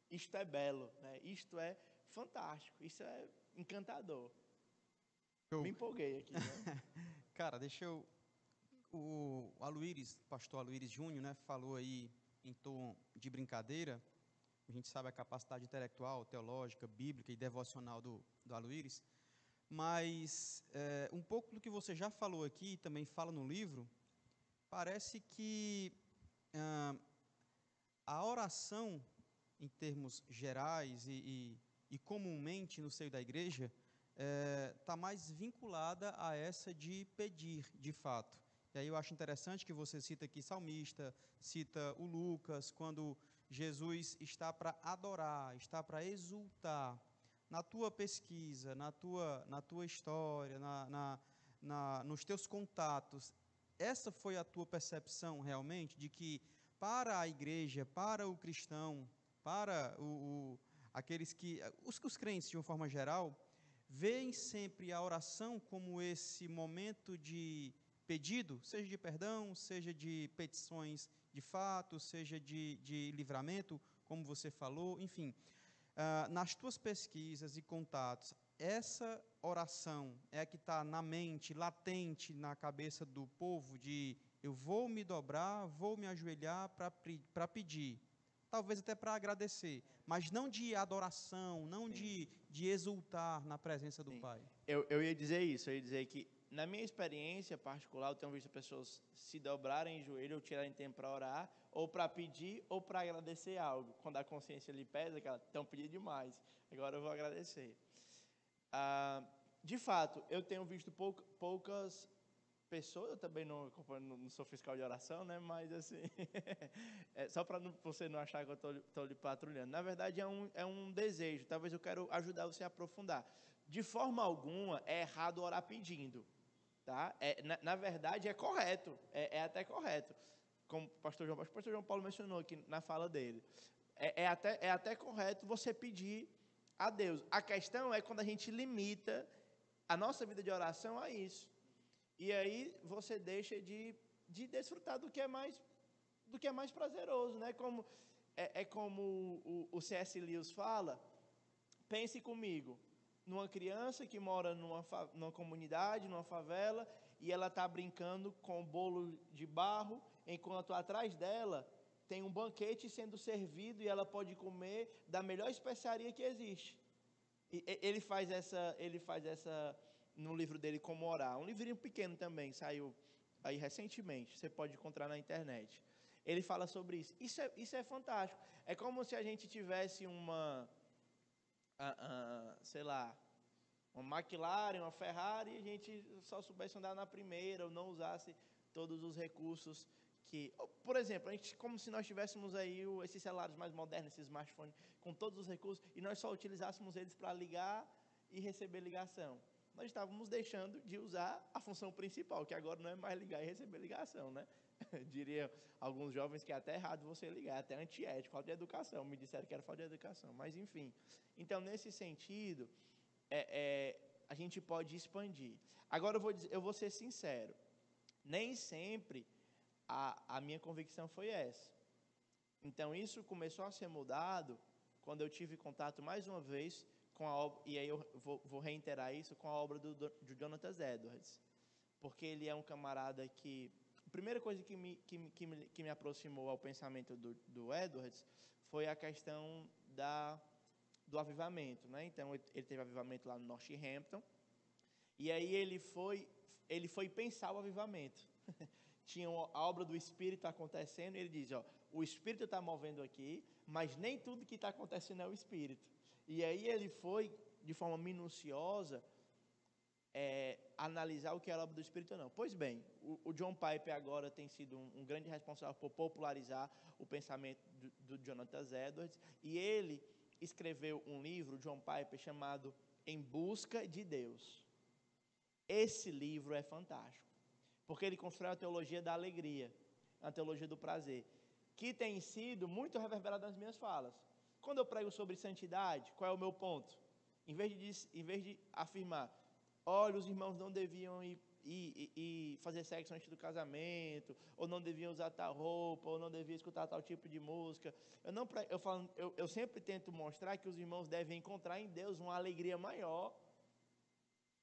Isto é belo, né? Isto é fantástico, isso é encantador. Me empolguei aqui, né? Cara, o pastor Aloyres Júnior, né, falou aí em tom de brincadeira, a gente sabe a capacidade intelectual, teológica, bíblica e devocional do Aloyres, mas um pouco do que você já falou aqui, também fala no livro, parece que a oração, em termos gerais e comumente no seio da igreja, está mais vinculada a essa de pedir, de fato. E aí eu acho interessante que você cita aqui salmista, cita o Lucas, quando Jesus está para adorar, está para exultar. Na tua pesquisa, na tua história, nos teus contatos, essa foi a tua percepção realmente de que para a igreja, para o cristão, para os crentes, de uma forma geral, veem sempre a oração como esse momento de pedido, seja de perdão, seja de petições de fato, seja de livramento, como você falou, enfim. Nas tuas pesquisas e contatos, essa oração é a que está na mente, latente na cabeça do povo, de eu vou me dobrar, vou me ajoelhar para pedir, talvez até para agradecer, mas não de adoração, não de exultar na presença do Sim. Pai. Eu ia dizer isso, eu ia dizer que, na minha experiência particular, eu tenho visto pessoas se dobrarem em joelho ou tirarem tempo para orar, ou para pedir, ou para agradecer algo. Quando a consciência lhe pesa, que elas estão pedindo demais, agora eu vou agradecer. De fato, eu tenho visto poucas pessoas, eu também não sou fiscal de oração, né? Mas assim, só para você não achar que eu estou lhe patrulhando. Na verdade, é um desejo, talvez eu quero ajudar você a aprofundar. De forma alguma, é errado orar pedindo, tá? Na verdade, é correto, é até correto, como o pastor João Paulo mencionou aqui na fala dele. É até correto você pedir a Deus. A questão é quando a gente limita a nossa vida de oração a isso. E aí você deixa de desfrutar do que é mais prazeroso, né? Como o C.S. Lewis fala, pense comigo, numa criança que mora numa comunidade, numa favela, e ela está brincando com um bolo de barro, enquanto atrás dela tem um banquete sendo servido e ela pode comer da melhor especiaria que existe. E ele faz essa no livro dele, Como Orar, um livrinho pequeno também, saiu aí recentemente, você pode encontrar na internet. Ele fala sobre isso. Isso é fantástico. É como se a gente tivesse sei lá, uma McLaren, uma Ferrari, e a gente só soubesse andar na primeira, ou não usasse todos os recursos que... Por exemplo, como se nós tivéssemos aí esses celulares mais modernos, esses smartphones, com todos os recursos, e nós só utilizássemos eles para ligar e receber ligação. Nós estávamos deixando de usar a função principal, que agora não é mais ligar e receber ligação, né? Diria alguns jovens que é até errado você ligar, é até antiético, falta de educação. Me disseram que era falta de educação, mas enfim. Então, nesse sentido, a gente pode expandir. Agora, eu vou ser sincero, nem sempre a minha convicção foi essa. Então, isso começou a ser mudado quando eu tive contato mais uma vez com a obra, e aí eu vou reiterar isso, com a obra de Jonathan Edwards, porque ele é um camarada que... A primeira coisa que me aproximou ao pensamento do Edwards foi a questão do avivamento, né? Então, ele teve avivamento lá no Northampton, e aí ele foi pensar o avivamento. Tinha a obra do Espírito acontecendo, e ele diz, o Espírito está movendo aqui, mas nem tudo que está acontecendo é o Espírito. E aí ele foi, de forma minuciosa, analisar o que era a obra do Espírito ou não. Pois bem, o John Piper agora tem sido um grande responsável por popularizar o pensamento do Jonathan Edwards, e ele escreveu um livro, John Piper, chamado Em Busca de Deus. Esse livro é fantástico, porque ele constrói a teologia da alegria, a teologia do prazer, que tem sido muito reverberada nas minhas falas. Quando eu prego sobre santidade, qual é o meu ponto? Em vez de afirmar, olha, os irmãos não deviam ir fazer sexo antes do casamento, ou não deviam usar tal roupa, ou não deviam escutar tal tipo de música, eu sempre tento mostrar que os irmãos devem encontrar em Deus uma alegria maior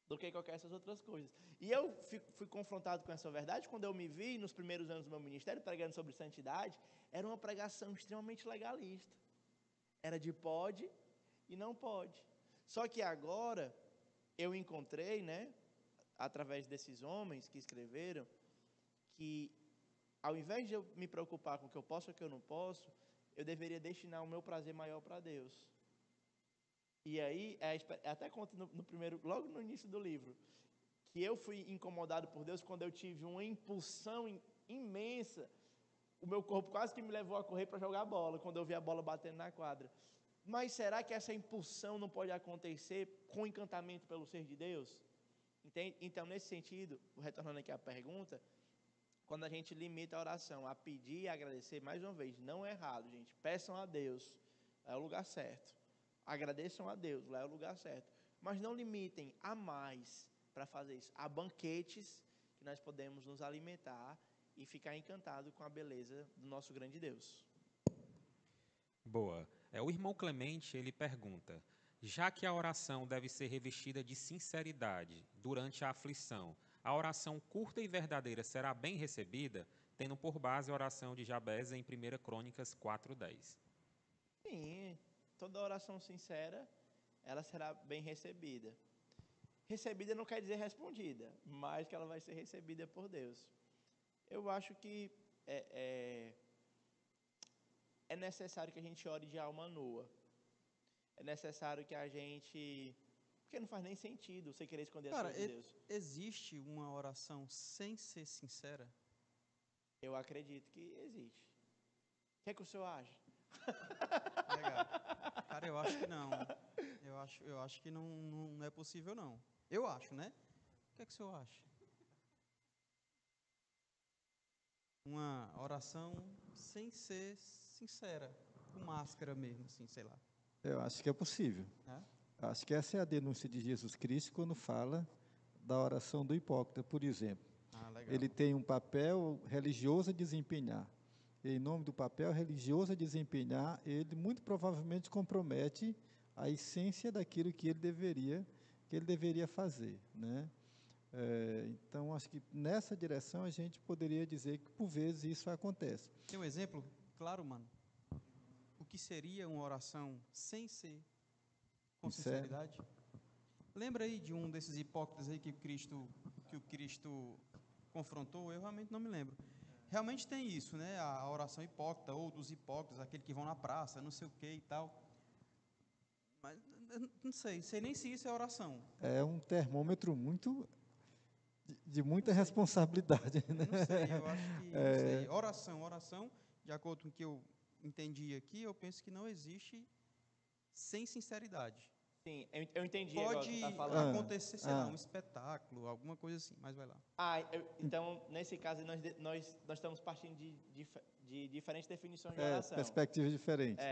do que qualquer essas outras coisas. E eu fui confrontado com essa verdade quando eu me vi nos primeiros anos do meu ministério pregando sobre santidade. Era uma pregação extremamente legalista, era de pode e não pode. Só que agora eu encontrei, né, através desses homens que escreveram, que ao invés de eu me preocupar com o que eu posso e o que eu não posso, eu deveria destinar o meu prazer maior para Deus. E aí, até conto logo no início do livro, que eu fui incomodado por Deus quando eu tive uma impulsão imensa. O meu corpo quase que me levou a correr para jogar bola, quando eu vi a bola batendo na quadra. Mas será que essa impulsão não pode acontecer com encantamento pelo ser de Deus? Entende? Então, nesse sentido, retornando aqui à pergunta, quando a gente limita a oração a pedir e agradecer, mais uma vez, não é errado, gente. Peçam a Deus, é o lugar certo. agradeçam a Deus, lá é o lugar certo. Mas não limitem a mais para fazer isso. Há banquetes que nós podemos nos alimentar e ficar encantado com a beleza do nosso grande Deus. Boa. O irmão Clemente, ele pergunta: já que a oração deve ser revestida de sinceridade durante a aflição, a oração curta e verdadeira será bem recebida, tendo por base a oração de Jabez em 1 Crônicas 4:10. Sim, toda oração sincera, ela será bem recebida. Recebida não quer dizer respondida, mas que ela vai ser recebida por Deus. Eu acho que é necessário que a gente ore de alma nua. É necessário que a gente... Porque não faz nem sentido você querer esconder as coisas de Deus. Existe uma oração sem ser sincera? Eu acredito que existe. O que é que o senhor acha? Legal. Cara, eu acho que não. Eu acho que não é possível, não. Eu acho, né? O que é que o senhor acha? Uma oração sem ser sincera, com máscara mesmo, assim, sei lá. Eu acho que é possível. É? Acho que essa é a denúncia de Jesus Cristo quando fala da oração do hipócrita, por exemplo. Ah, legal. Ele tem um papel religioso a desempenhar. E, em nome do papel religioso a desempenhar, ele muito provavelmente compromete a essência daquilo que ele deveria fazer, né? Então, acho que nessa direção a gente poderia dizer que, por vezes, isso acontece. Tem um exemplo? Claro, mano. O que seria uma oração sem ser com Sincero. sinceridade? Lembra aí de um desses hipócritas aí que o Cristo confrontou? Eu realmente não me lembro. Realmente tem isso, né? A oração hipócrita, ou dos hipócritas, aquele que vão na praça, não sei o que e tal. Mas eu não sei nem se isso é oração. É um termômetro de muita responsabilidade, né? Não sei, eu acho que, não sei. Oração, de acordo com o que eu entendi aqui, eu penso que não existe sem sinceridade. Sim, eu entendi agora o que Pode você está falando. acontecer, sei lá, um espetáculo, alguma coisa assim, mas vai lá. Então, nesse caso, nós estamos partindo de diferentes definições de oração. Perspectivas diferentes.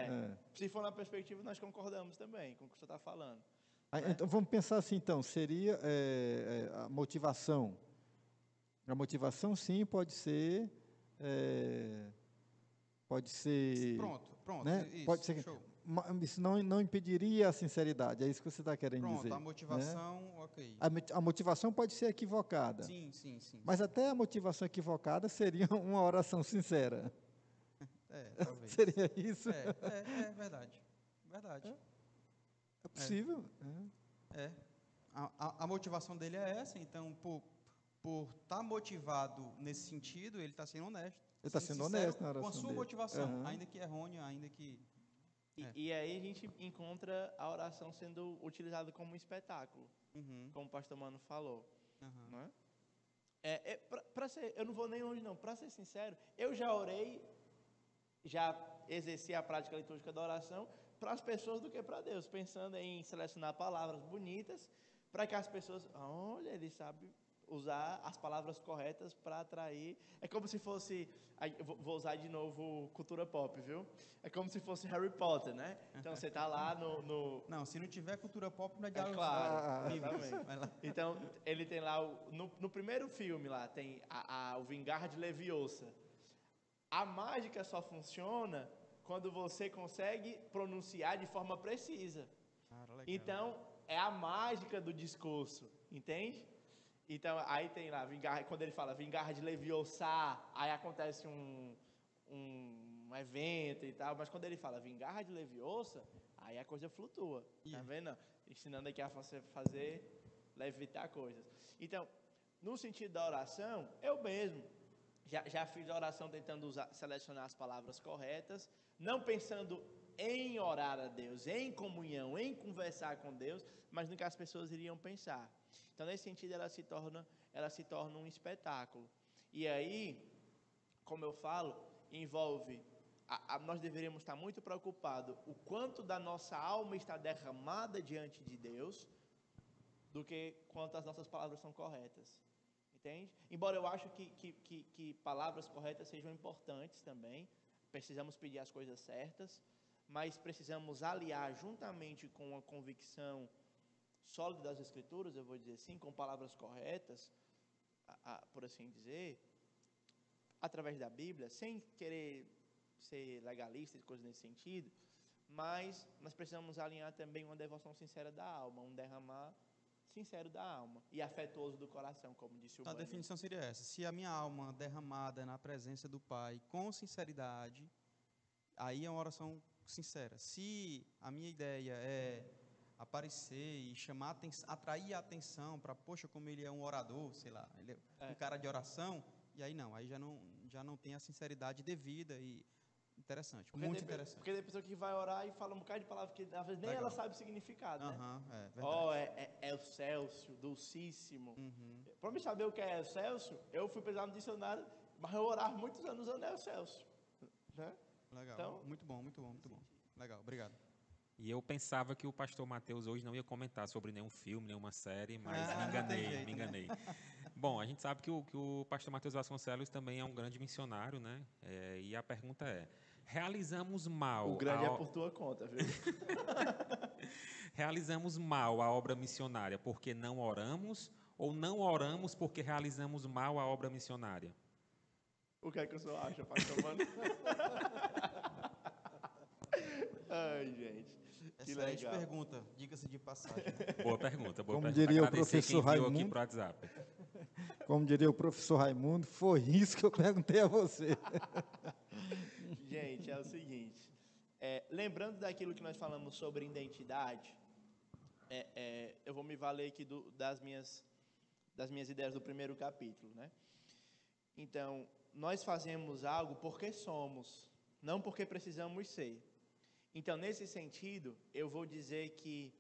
Se for na perspectiva, nós concordamos também com o que você está falando. Então, vamos pensar assim, então, seria a motivação. A motivação, sim, pode ser... Pronto, né? isso, Pode ser, show. isso não impediria a sinceridade, é isso que você está querendo dizer. Pronto, a motivação, né? ok. A motivação pode ser equivocada. Sim. Mas até a motivação equivocada seria uma oração sincera. Talvez. Seria isso? Verdade. É possível. A motivação dele é essa, então, por estar motivado nesse sentido, ele está sendo honesto. Ele está sendo honesto na oração com a sua dele. motivação, ainda que errônea, ainda que... E aí a gente encontra a oração sendo utilizada como um espetáculo, como o pastor Mano falou. Né? Eu não vou nem longe não, para ser sincero, eu já orei, já exerci a prática litúrgica da oração para as pessoas do que para Deus, pensando em selecionar palavras bonitas para que as pessoas, olha, ele sabe usar as palavras corretas para atrair. É como se fosse, vou usar de novo cultura pop, viu? É como se fosse Harry Potter, né? Então você tá lá no... Não, se não tiver cultura pop, não é diálogo. Claro, exatamente. Então ele tem lá, no primeiro filme lá, tem o Vingar de Leviosa. A mágica só funciona quando você consegue pronunciar de forma precisa. Então, é a mágica do discurso, entende? Então, aí tem lá, quando ele fala Vingar de Leviosa, aí acontece um evento e tal, mas quando ele fala Vingar de Leviosa, aí a coisa flutua, tá vendo? Ensinando aqui a você levitar coisas. Então, no sentido da oração, eu mesmo já fiz a oração tentando selecionar as palavras corretas, não pensando em orar a Deus, em comunhão, em conversar com Deus, mas no que as pessoas iriam pensar. Então, nesse sentido, ela se torna um espetáculo. E aí, como eu falo, envolve... nós deveríamos estar muito preocupados o quanto da nossa alma está derramada diante de Deus, do que quanto as nossas palavras são corretas. Entende? Embora eu acho que palavras corretas sejam importantes também, precisamos pedir as coisas certas, mas precisamos aliar juntamente com uma convicção sólida das Escrituras, eu vou dizer assim, com palavras corretas, por assim dizer, através da Bíblia, sem querer ser legalista e coisas nesse sentido, mas nós precisamos alinhar também uma devoção sincera da alma, um derramar sincero da alma e afetuoso do coração, como disse o A Bunyan. definição seria essa: se a minha alma derramada na presença do Pai com sinceridade, aí é uma oração sincera. Se a minha ideia é aparecer e atrair a atenção para, poxa, como ele é um orador, sei lá, ele é um cara de oração, e aí não, aí já não tem a sinceridade devida e interessante, muito interessante. Porque tem pessoa que vai orar e fala um bocado de palavras que às vezes nem Legal. ela sabe o significado, né? É verdade. Ó, é o Célcio, Dulcíssimo. Para me saber o que é o Célcio, eu fui pesquisar no dicionário, mas eu orava muitos anos usando o Célcio, né? Legal, Então, muito bom. Legal, obrigado. E eu pensava que o pastor Mateus hoje não ia comentar sobre nenhum filme, nenhuma série, mas me não tem enganei, jeito, me né? enganei. Bom, a gente sabe que o pastor Mateus Vasconcelos também é um grande missionário, né? E a pergunta é, realizamos mal... o grande é por tua conta, viu? Realizamos mal a obra missionária porque não oramos ou não oramos porque realizamos mal a obra missionária? O que é que o senhor acha, pastor Mano? Ai, gente. Que Excelente legal. pergunta, diga-se de passagem. Boa pergunta, boa Como pergunta. diria o Agradecer quem professor enviou aqui Raimundo. para o WhatsApp. Como diria o professor Raimundo, foi isso que eu perguntei a você. Gente, é o seguinte. Lembrando daquilo que nós falamos sobre identidade, eu vou me valer aqui das minhas ideias do primeiro capítulo, né? Então, nós fazemos algo porque somos, não porque precisamos ser. Então, nesse sentido, eu vou dizer que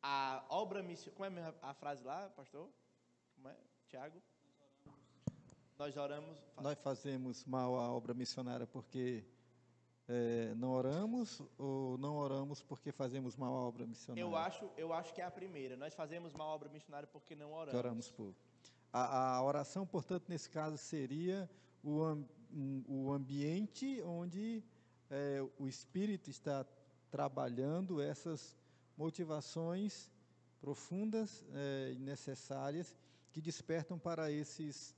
a obra missionária... Como é a frase lá, pastor? Como é, Tiago? Nós oramos... Nós fazemos mal à obra missionária porque não oramos ou não oramos porque fazemos mal à obra missionária? Eu acho que é a primeira. Nós fazemos mal à obra missionária porque não oramos. Que oramos por. A oração, portanto, nesse caso seria o ambiente onde o Espírito está trabalhando essas motivações profundas e necessárias que despertam para esses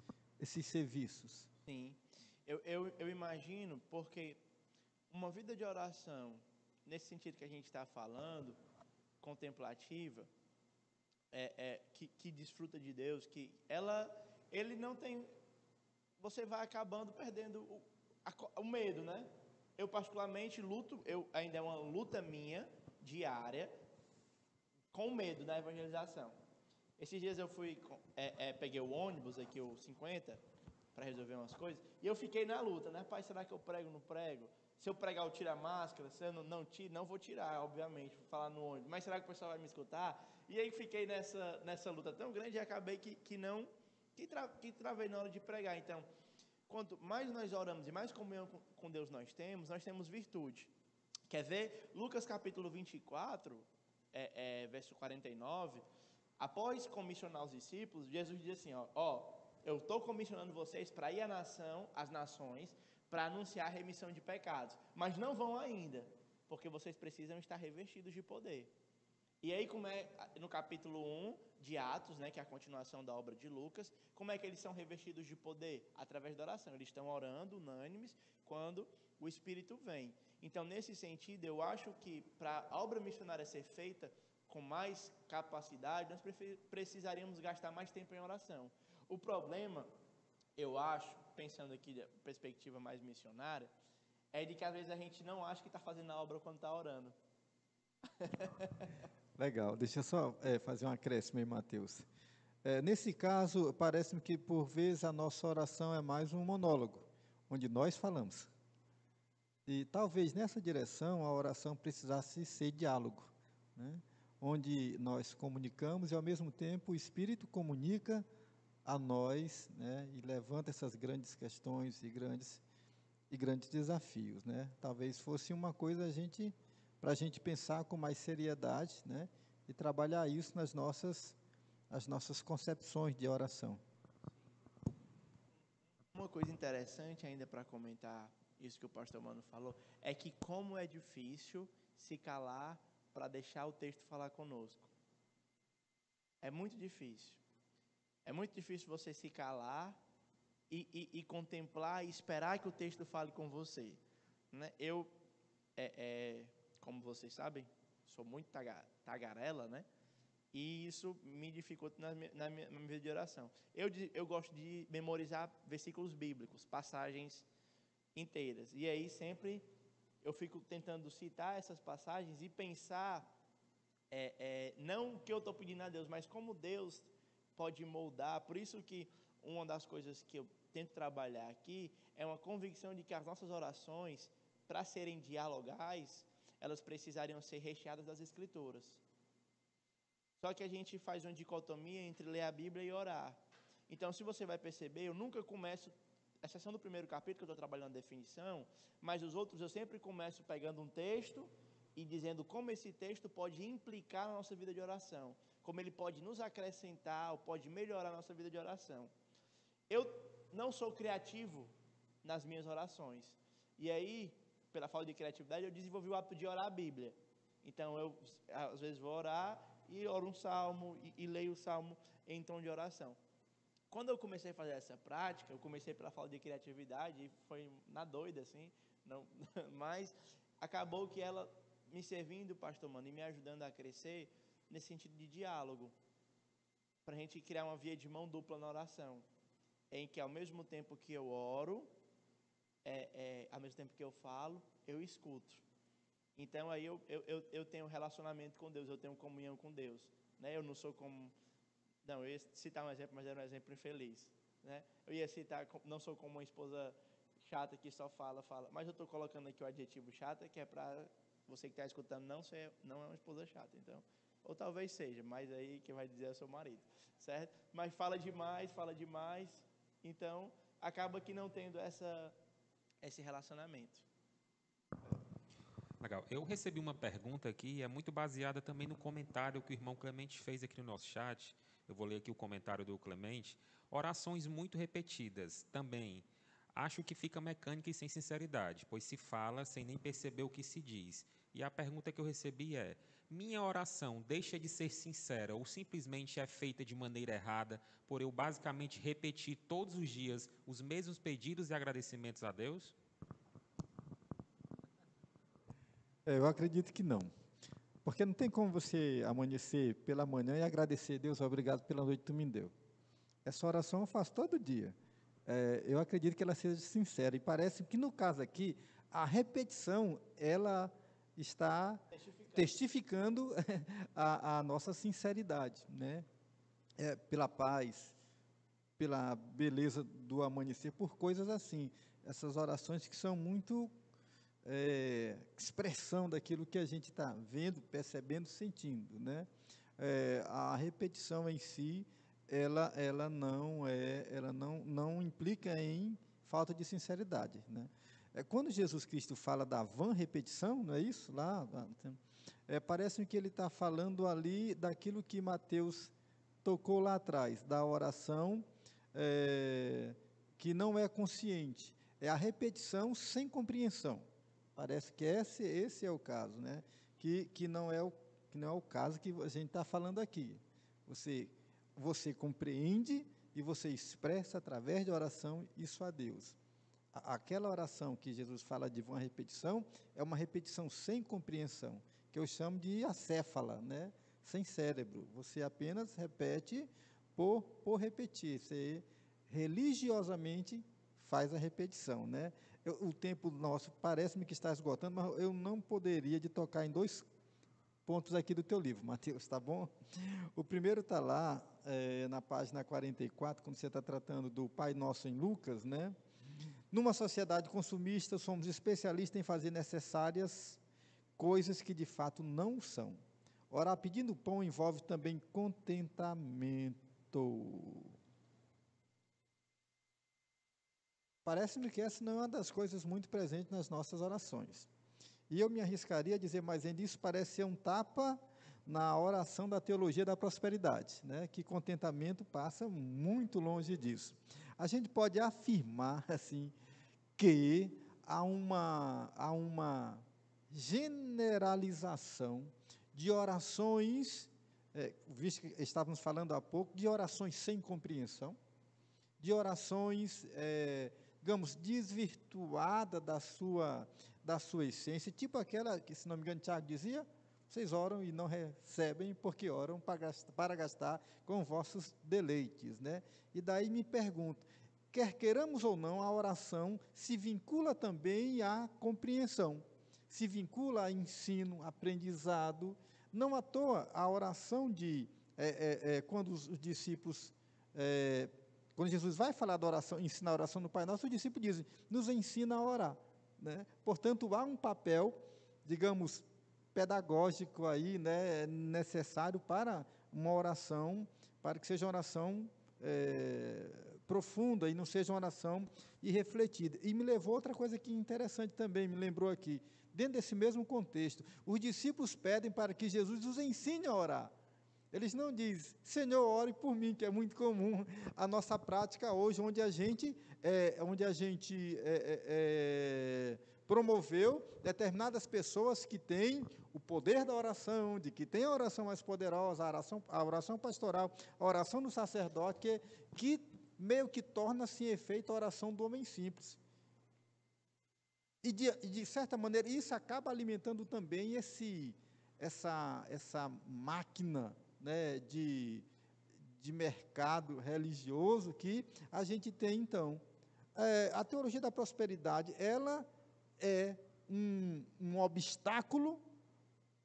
serviços. Sim. Eu imagino, porque uma vida de oração, nesse sentido que a gente está falando, contemplativa, que desfruta de Deus, que ele não tem... Você vai acabando perdendo o medo, né? Eu particularmente luto, ainda é uma luta minha, diária, com medo da evangelização. Esses dias eu peguei o ônibus aqui, o 50, para resolver umas coisas, e eu fiquei na luta, né? Pai, será que eu prego ou não prego? Se eu pregar, eu tiro a máscara, se eu não tiro, não vou tirar, obviamente, vou falar no ônibus, mas será que o pessoal vai me escutar? E aí fiquei nessa luta tão grande e acabei que travei na hora de pregar. Então, quanto mais nós oramos e mais comunhão com Deus nós temos virtude. Quer ver? Lucas capítulo 24, verso 49, após comissionar os discípulos, Jesus diz assim, eu estou comissionando vocês para ir às nações, para anunciar a remissão de pecados, mas não vão ainda, porque vocês precisam estar revestidos de poder. E aí, como é no capítulo 1 de Atos, né, que é a continuação da obra de Lucas, como é que eles são revestidos de poder? Através da oração. Eles estão orando unânimes quando o Espírito vem. Então, nesse sentido, eu acho que para a obra missionária ser feita com mais capacidade, nós precisaríamos gastar mais tempo em oração. O problema, eu acho, pensando aqui da perspectiva mais missionária, é de que às vezes a gente não acha que está fazendo a obra quando está orando. Legal, deixa eu só fazer um acréscimo aí, Mateus. Nesse caso, parece-me que por vezes a nossa oração é mais um monólogo, onde nós falamos. E talvez nessa direção a oração precisasse ser diálogo, né? Onde nós comunicamos e ao mesmo tempo o Espírito comunica a nós, né? E levanta essas grandes questões e grandes desafios, né? Talvez fosse uma coisa para a gente pensar com mais seriedade, né? E trabalhar isso nas nossas concepções de oração. Uma coisa interessante ainda para comentar isso que o pastor Mano falou, é que como é difícil se calar para deixar o texto falar conosco. É muito difícil. É muito difícil você se calar e contemplar e esperar que o texto fale com você. Né? Eu, como vocês sabem, sou muito tagarela, né? E isso me dificulta na minha vida de oração. Eu gosto de memorizar versículos bíblicos, passagens inteiras. E aí sempre eu fico tentando citar essas passagens e pensar, não o que eu estou pedindo a Deus, mas como Deus pode moldar. Por isso que uma das coisas que eu tento trabalhar aqui é uma convicção de que as nossas orações, para serem dialogais, elas precisariam ser recheadas das Escrituras. Só que a gente faz uma dicotomia entre ler a Bíblia e orar. Então, se você vai perceber, eu nunca começo, exceção do primeiro capítulo, que eu estou trabalhando a definição, mas os outros eu sempre começo pegando um texto e dizendo como esse texto pode implicar na nossa vida de oração, como ele pode nos acrescentar, ou pode melhorar a nossa vida de oração. Eu não sou criativo nas minhas orações. E aí, pela falta de criatividade, eu desenvolvi o hábito de orar a Bíblia. Então, eu, às vezes, vou orar e oro um salmo e leio o salmo em tom de oração. Quando eu comecei a fazer essa prática, eu comecei pela falta de criatividade, e foi na doida, assim, não, mas acabou que ela me servindo, pastor Mano, e me ajudando a crescer nesse sentido de diálogo, para a gente criar uma via de mão dupla na oração, em que ao mesmo tempo que eu oro, ao mesmo tempo que eu falo, eu escuto. Então aí eu tenho relacionamento com Deus, eu tenho comunhão com Deus, né? Eu não sou como, não, eu ia citar um exemplo, mas era um exemplo infeliz, né? Eu ia citar, não sou como uma esposa chata que só fala, mas eu estou colocando aqui o adjetivo chata, que é para você que está escutando não é uma esposa chata, então, ou talvez seja, mas aí quem vai dizer é o seu marido, certo? Mas fala demais, então acaba que não tendo esse relacionamento. Legal. Eu recebi uma pergunta aqui, é muito baseada também no comentário que o irmão Clemente fez aqui no nosso chat. Eu vou ler aqui o comentário do Clemente. Orações muito repetidas, também. Acho que fica mecânica e sem sinceridade, pois se fala sem nem perceber o que se diz. E a pergunta que eu recebi é: minha oração deixa de ser sincera ou simplesmente é feita de maneira errada por eu basicamente repetir todos os dias os mesmos pedidos e agradecimentos a Deus? Eu acredito que não. Porque não tem como você amanhecer pela manhã e agradecer, Deus, obrigado pela noite que tu me deu. Essa oração eu faço todo dia. Eu acredito que ela seja sincera. E parece que, no caso aqui, a repetição, ela está testificando a nossa sinceridade, né? Pela paz, pela beleza do amanhecer, por coisas assim. Essas orações que são muito expressão daquilo que a gente está vendo, percebendo, sentindo, né? A repetição em si, ela não implica em falta de sinceridade, né? Quando Jesus Cristo fala da vã repetição, não é isso? Parece que ele está falando ali daquilo que Mateus tocou lá atrás, da oração que não é consciente, é a repetição sem compreensão. Parece que esse é o caso, né? Que não é o caso que a gente está falando aqui. Você compreende e você expressa através de oração isso a Deus. Aquela oração que Jesus fala de uma repetição é uma repetição sem compreensão, que eu chamo de acéfala, né? Sem cérebro. Você apenas repete por repetir. Você religiosamente faz a repetição, né? O tempo nosso parece-me que está esgotando, mas eu não poderia de tocar em 2 pontos aqui do teu livro, Mateus, tá bom? O primeiro está lá, na página 44, quando você está tratando do Pai Nosso em Lucas, né? Numa sociedade consumista, somos especialistas em fazer necessárias coisas que de fato não são. Orar pedindo pão envolve também contentamento. Parece-me que essa não é uma das coisas muito presentes nas nossas orações. E eu me arriscaria a dizer mais ainda, isso parece ser um tapa na oração da teologia da prosperidade, né? Que contentamento passa muito longe disso. A gente pode afirmar, assim, que há uma generalização de orações, visto que estávamos falando há pouco, de orações sem compreensão, de orações, digamos, desvirtuadas da sua essência, tipo aquela que, se não me engano, Tiago dizia: vocês oram e não recebem, porque oram para gastar com vossos deleites, né? E daí me pergunto, quer queiramos ou não, a oração se vincula também à compreensão, se vincula a ensino, aprendizado. Não à toa a oração quando os discípulos, quando Jesus vai falar da oração, ensinar a oração no Pai Nosso, os discípulos dizem: nos ensina a orar, né? Portanto, há um papel, digamos, pedagógico aí, né, necessário para uma oração, para que seja uma oração profunda e não seja uma oração irrefletida. E me levou outra coisa que interessante também, me lembrou aqui, dentro desse mesmo contexto, os discípulos pedem para que Jesus os ensine a orar. Eles não dizem: Senhor, ore por mim, que é muito comum a nossa prática hoje, onde a gente promoveu determinadas pessoas que têm o poder da oração, de que tem a oração mais poderosa, a oração pastoral, a oração do sacerdote, que meio que torna-se em efeito a oração do homem simples. E de certa maneira, isso acaba alimentando também essa máquina, né, de mercado religioso que a gente tem, então. A teologia da prosperidade, ela é um obstáculo,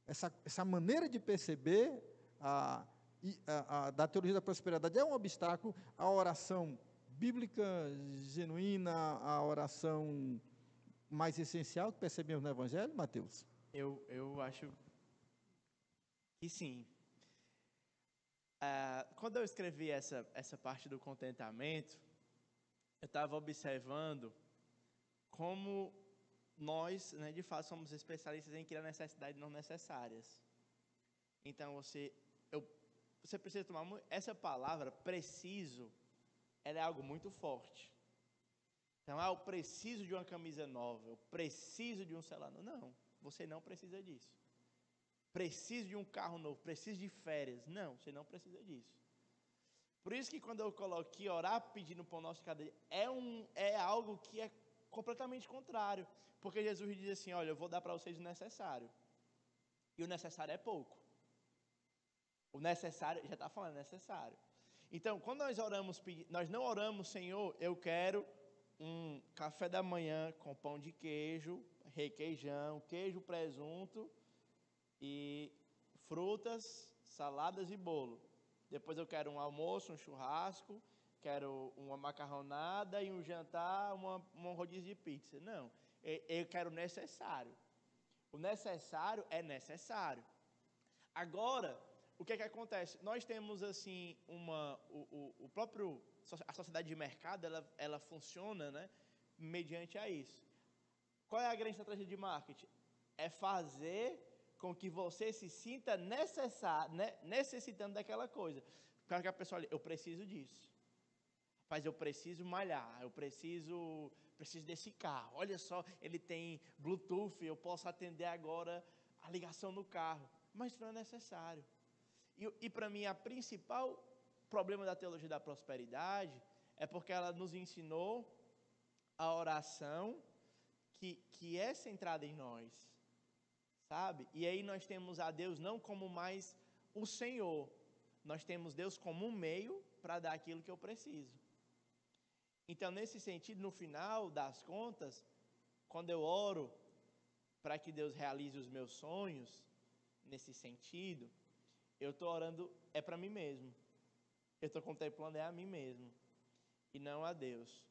essa maneira de perceber da teologia da prosperidade é um obstáculo à oração bíblica genuína, à oração mais essencial que percebemos no Evangelho, Mateus? Eu acho que sim. Quando eu escrevi essa parte do contentamento, eu estava observando como nós, né, de fato, somos especialistas em criar necessidades não necessárias. Então, você precisa tomar essa palavra, preciso, ela é algo muito forte. Então, eu preciso de uma camisa nova, eu preciso de um celular novo. Não, você não precisa disso. Preciso de um carro novo, preciso de férias. Não, você não precisa disso. Por isso que quando eu coloquei orar pedindo pão nosso de cada dia, é algo que é completamente contrário. Porque Jesus diz assim: olha, eu vou dar para vocês o necessário. E o necessário é pouco. O necessário, já está falando necessário. Então, quando nós oramos, nós não oramos: Senhor, eu quero um café da manhã com pão de queijo, requeijão, queijo, presunto e frutas, saladas e bolo. Depois eu quero um almoço, um churrasco, quero uma macarronada e um jantar, um rodízio de pizza. Não, eu quero o necessário. O necessário é necessário. Agora, o que acontece? Nós temos assim a sociedade de mercado, ela funciona, né, mediante a isso. Qual é a grande estratégia de marketing? É fazer com que você se sinta necessitando daquela coisa. Para que a pessoa olhe: eu preciso disso. Mas eu preciso malhar, eu preciso desse carro. Olha só, ele tem Bluetooth, eu posso atender agora a ligação no carro. Mas isso não é necessário. E para mim, o principal problema da teologia da prosperidade é porque ela nos ensinou a oração que é centrada em nós, sabe? E aí nós temos a Deus não como mais o Senhor, nós temos Deus como um meio para dar aquilo que eu preciso. Então, nesse sentido, no final das contas, quando eu oro para que Deus realize os meus sonhos, nesse sentido, eu estou orando para mim mesmo. Eu estou contemplando a mim mesmo e não a Deus.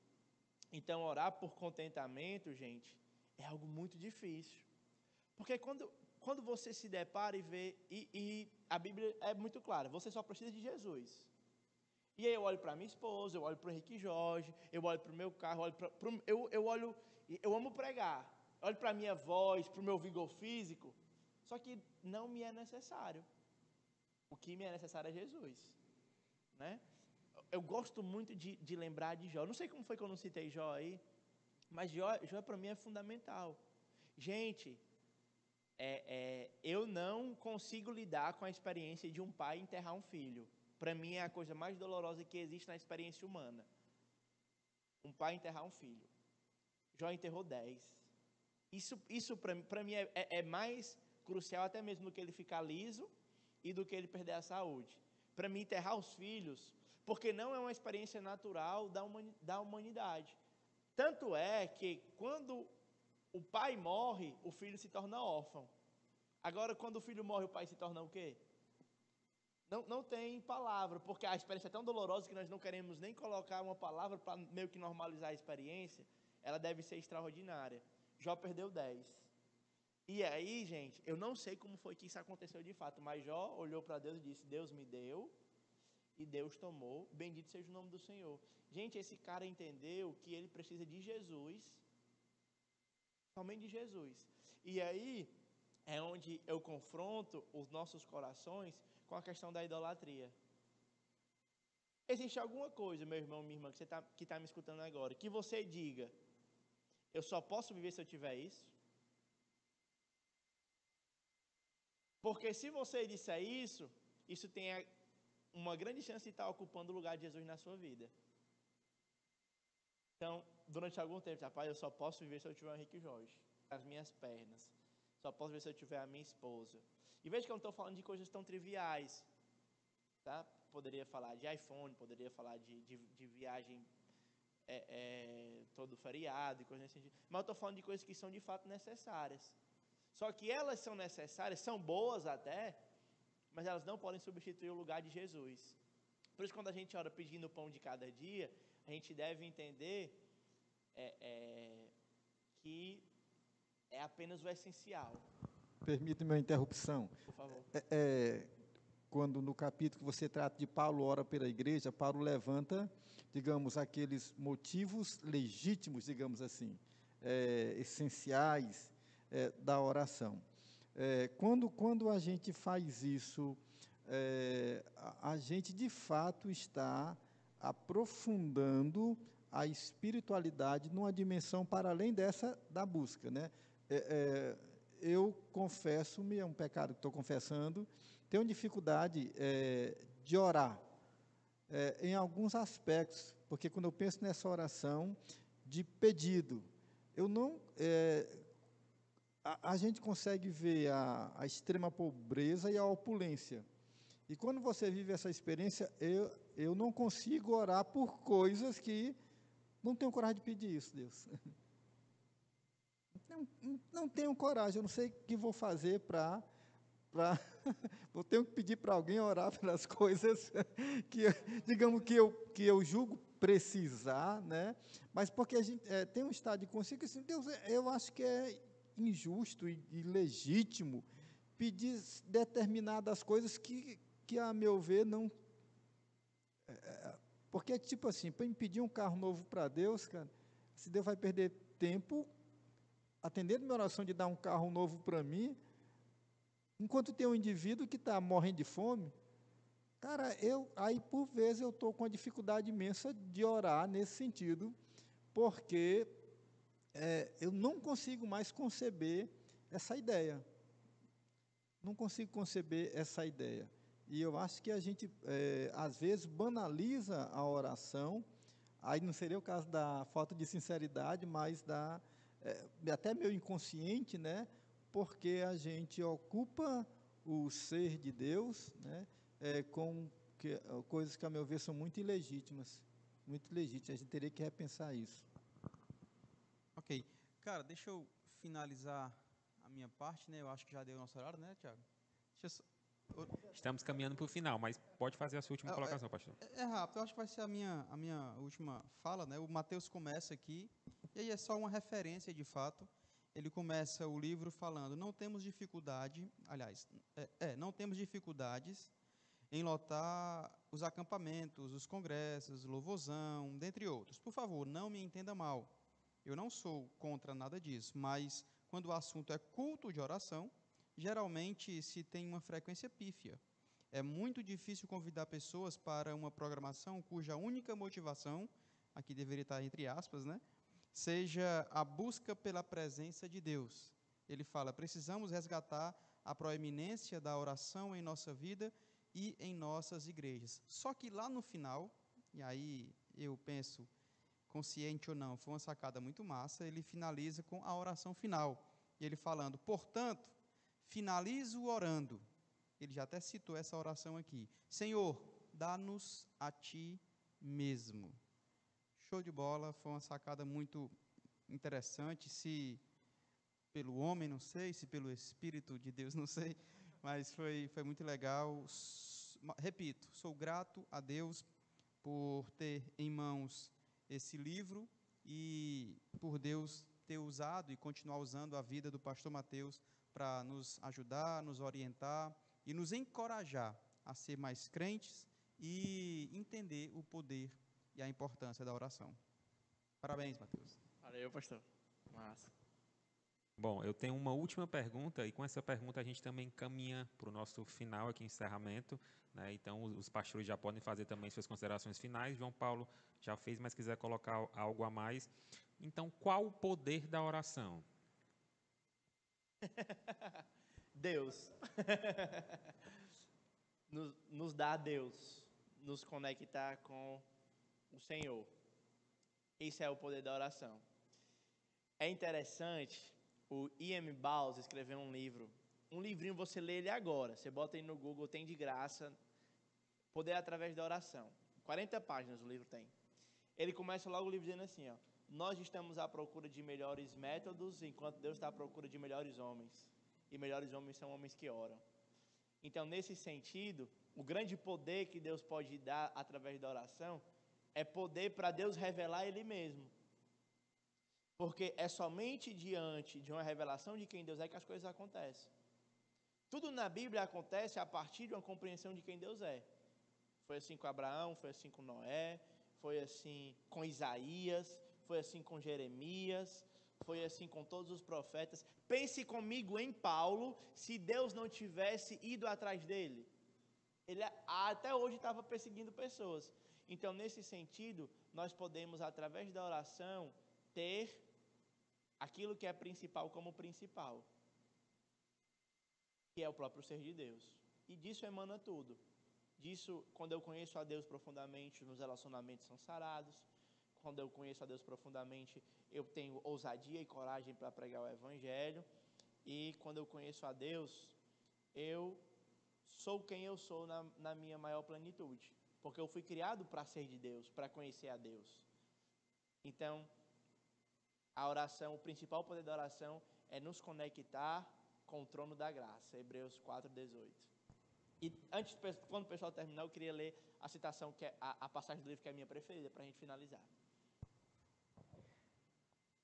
Então, orar por contentamento, gente, é algo muito difícil. Porque quando você se depara e vê, e a Bíblia é muito clara, você só precisa de Jesus. E aí eu olho para minha esposa, eu olho para o Henrique Jorge, eu olho para o meu carro, eu amo pregar, olho para a minha voz, para o meu vigor físico, só que não me é necessário. O que me é necessário é Jesus, né? Eu gosto muito de lembrar de Jó. Não sei como foi que eu não citei Jó aí, Mas Jó para mim é fundamental. Gente, eu não consigo lidar com a experiência de um pai enterrar um filho. Para mim é a coisa mais dolorosa que existe na experiência humana. Um pai enterrar um filho. Jó enterrou 10. Isso para mim é mais crucial até mesmo do que ele ficar liso e do que ele perder a saúde. Para mim, enterrar os filhos, porque não é uma experiência natural da humanidade. Tanto é que quando o pai morre, o filho se torna órfão. Agora, quando o filho morre, o pai se torna o quê? Não tem palavra, porque a experiência é tão dolorosa que nós não queremos nem colocar uma palavra para meio que normalizar a experiência. Ela deve ser extraordinária. Jó perdeu 10. E aí, gente, eu não sei como foi que isso aconteceu de fato, mas Jó olhou para Deus e disse: Deus me deu e Deus tomou, bendito seja o nome do Senhor. Gente, esse cara entendeu que ele precisa de Jesus, somente de Jesus. E aí é onde eu confronto os nossos corações com a questão da idolatria. Existe alguma coisa, meu irmão, minha irmã, que está me escutando agora, que você diga: eu só posso viver se eu tiver isso? Porque se você disser isso, isso tem uma grande chance de estar ocupando o lugar de Jesus na sua vida. Então, durante algum tempo, rapaz, eu só posso viver se eu tiver o Henrique Jorge, as minhas pernas. Só posso viver se eu tiver a minha esposa. E veja que eu não estou falando de coisas tão triviais, tá? Poderia falar de iPhone, poderia falar de viagem todo feriado e coisas assim. Mas eu estou falando de coisas que são de fato necessárias. Só que elas são necessárias, são boas até, mas elas não podem substituir o lugar de Jesus. Por isso, quando a gente ora pedindo o pão de cada dia, a gente deve entender que é apenas o essencial. Permita-me uma interrupção. Por favor. Quando no capítulo que você trata de Paulo ora pela igreja, Paulo levanta, digamos, aqueles motivos legítimos, digamos assim, essenciais da oração. Quando a gente faz isso, a gente de fato está aprofundando a espiritualidade numa dimensão para além dessa da busca, né? Eu confesso-me, é um pecado que estou confessando, tenho dificuldade de orar em alguns aspectos, porque quando eu penso nessa oração de pedido, eu não... a gente consegue ver a extrema pobreza e a opulência. E quando você vive essa experiência, eu não consigo orar por coisas que não tenho coragem de pedir isso, Deus. Não tenho coragem, eu não sei o que vou fazer para eu tenho que pedir para alguém orar pelas coisas que, digamos, que eu julgo precisar, né? Mas porque a gente tem um estado de consciência que, assim, Deus, eu acho que é injusto e ilegítimo pedir determinadas coisas que a meu ver, não... porque, tipo assim, para pedir um carro novo para Deus, cara, se Deus vai perder tempo atendendo minha oração de dar um carro novo para mim, enquanto tem um indivíduo que está morrendo de fome, cara, aí por vezes eu estou com uma dificuldade imensa de orar nesse sentido, porque eu não consigo mais conceber essa ideia. Não consigo conceber essa ideia. E eu acho que a gente, às vezes, banaliza a oração, aí não seria o caso da falta de sinceridade, mas até meio inconsciente, né? Porque a gente ocupa o ser de Deus, né? Com coisas que, a meu ver, são muito ilegítimas. Muito ilegítimas. A gente teria que repensar isso. Ok. Cara, deixa eu finalizar a minha parte, né? Eu acho que já deu o nosso horário, né, Tiago? Estamos caminhando para o final, mas pode fazer a sua última colocação, pastor. É rápido, eu acho que vai ser a minha última fala, né? O Mateus começa aqui, e aí é só uma referência de fato. Ele começa o livro falando: não temos dificuldade, aliás, não temos dificuldades em lotar os acampamentos, os congressos, louvorzão, dentre outros. Por favor, não me entenda mal. Eu não sou contra nada disso, mas quando o assunto é culto de oração, geralmente se tem uma frequência pífia. É muito difícil convidar pessoas para uma programação cuja única motivação, aqui deveria estar entre aspas, né, seja a busca pela presença de Deus. Ele fala, precisamos resgatar a proeminência da oração em nossa vida e em nossas igrejas. Só que lá no final, e aí eu penso, consciente ou não, foi uma sacada muito massa, ele finaliza com a oração final. E ele falando, portanto, finalizo orando. Ele já até citou essa oração aqui. Senhor, dá-nos a Ti mesmo. Show de bola, foi uma sacada muito interessante, se pelo homem, não sei, se pelo Espírito de Deus, não sei, mas foi muito legal. Repito, sou grato a Deus por ter em mãos esse livro e por Deus ter usado e continuar usando a vida do pastor Mateus para nos ajudar, nos orientar e nos encorajar a ser mais crentes e entender o poder e a importância da oração. Parabéns, Mateus. Valeu, pastor. Massa. Bom, eu tenho uma última pergunta, e com essa pergunta a gente também caminha para o nosso final aqui, encerramento, né? Então, os pastores já podem fazer também suas considerações finais. João Paulo já fez, mas quiser colocar algo a mais. Então, qual o poder da oração? Deus. Nos dá a Deus, nos conectar com o Senhor. Esse é o poder da oração. É interessante, o I.M. Baus escreveu um livro. Um livrinho, você lê ele agora. Você bota aí no Google, tem de graça. Poder através da oração. 40 páginas o livro tem. Ele começa logo o livro dizendo assim, ó. Nós estamos à procura de melhores métodos, enquanto Deus está à procura de melhores homens. E melhores homens são homens que oram. Então, nesse sentido, o grande poder que Deus pode dar através da oração é poder para Deus revelar Ele mesmo. Porque é somente diante de uma revelação de quem Deus é que as coisas acontecem. Tudo na Bíblia acontece a partir de uma compreensão de quem Deus é. Foi assim com Abraão, foi assim com Noé, foi assim com Isaías, foi assim com Jeremias, foi assim com todos os profetas. Pense comigo em Paulo, se Deus não tivesse ido atrás dele. Ele até hoje estava perseguindo pessoas. Então, nesse sentido, nós podemos, através da oração, ter aquilo que é principal como principal, que é o próprio ser de Deus. E disso emana tudo. Disso, quando eu conheço a Deus profundamente, os meus relacionamentos são sarados. Quando eu conheço a Deus profundamente, eu tenho ousadia e coragem para pregar o Evangelho. E quando eu conheço a Deus, eu sou quem eu sou na minha maior plenitude. Porque eu fui criado para ser de Deus, para conhecer a Deus. Então, a oração, o principal poder da oração é nos conectar com o trono da graça. Hebreus 4:18. E antes, quando o pessoal terminar, eu queria ler a citação, que é a passagem do livro que é a minha preferida, para a gente finalizar.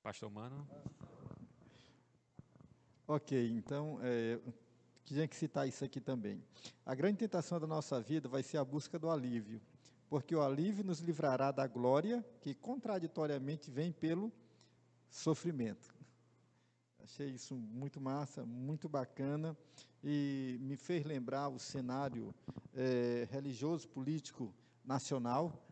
Pastor Mano? Ok, então, tinha que citar isso aqui também. A grande tentação da nossa vida vai ser a busca do alívio, porque o alívio nos livrará da glória, que contraditoriamente vem pelo sofrimento. Achei isso muito massa, muito bacana, e me fez lembrar o cenário religioso, político, nacional,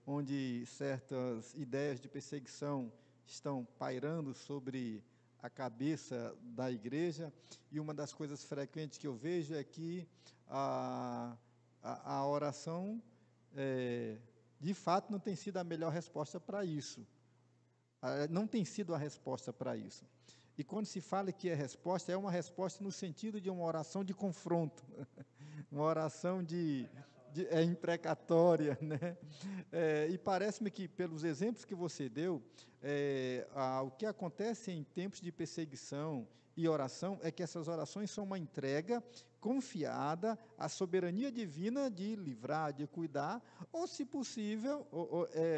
onde certas ideias de perseguição estão pairando sobre a cabeça da igreja, e uma das coisas frequentes que eu vejo é que a oração, de fato, não tem sido a melhor resposta para isso. Não tem sido a resposta para isso. E quando se fala que é uma resposta no sentido de uma oração de confronto, uma oração imprecatória, né? E parece-me que, pelos exemplos que você deu, o que acontece em tempos de perseguição e oração é que essas orações são uma entrega confiada à soberania divina de livrar, de cuidar, ou, se possível,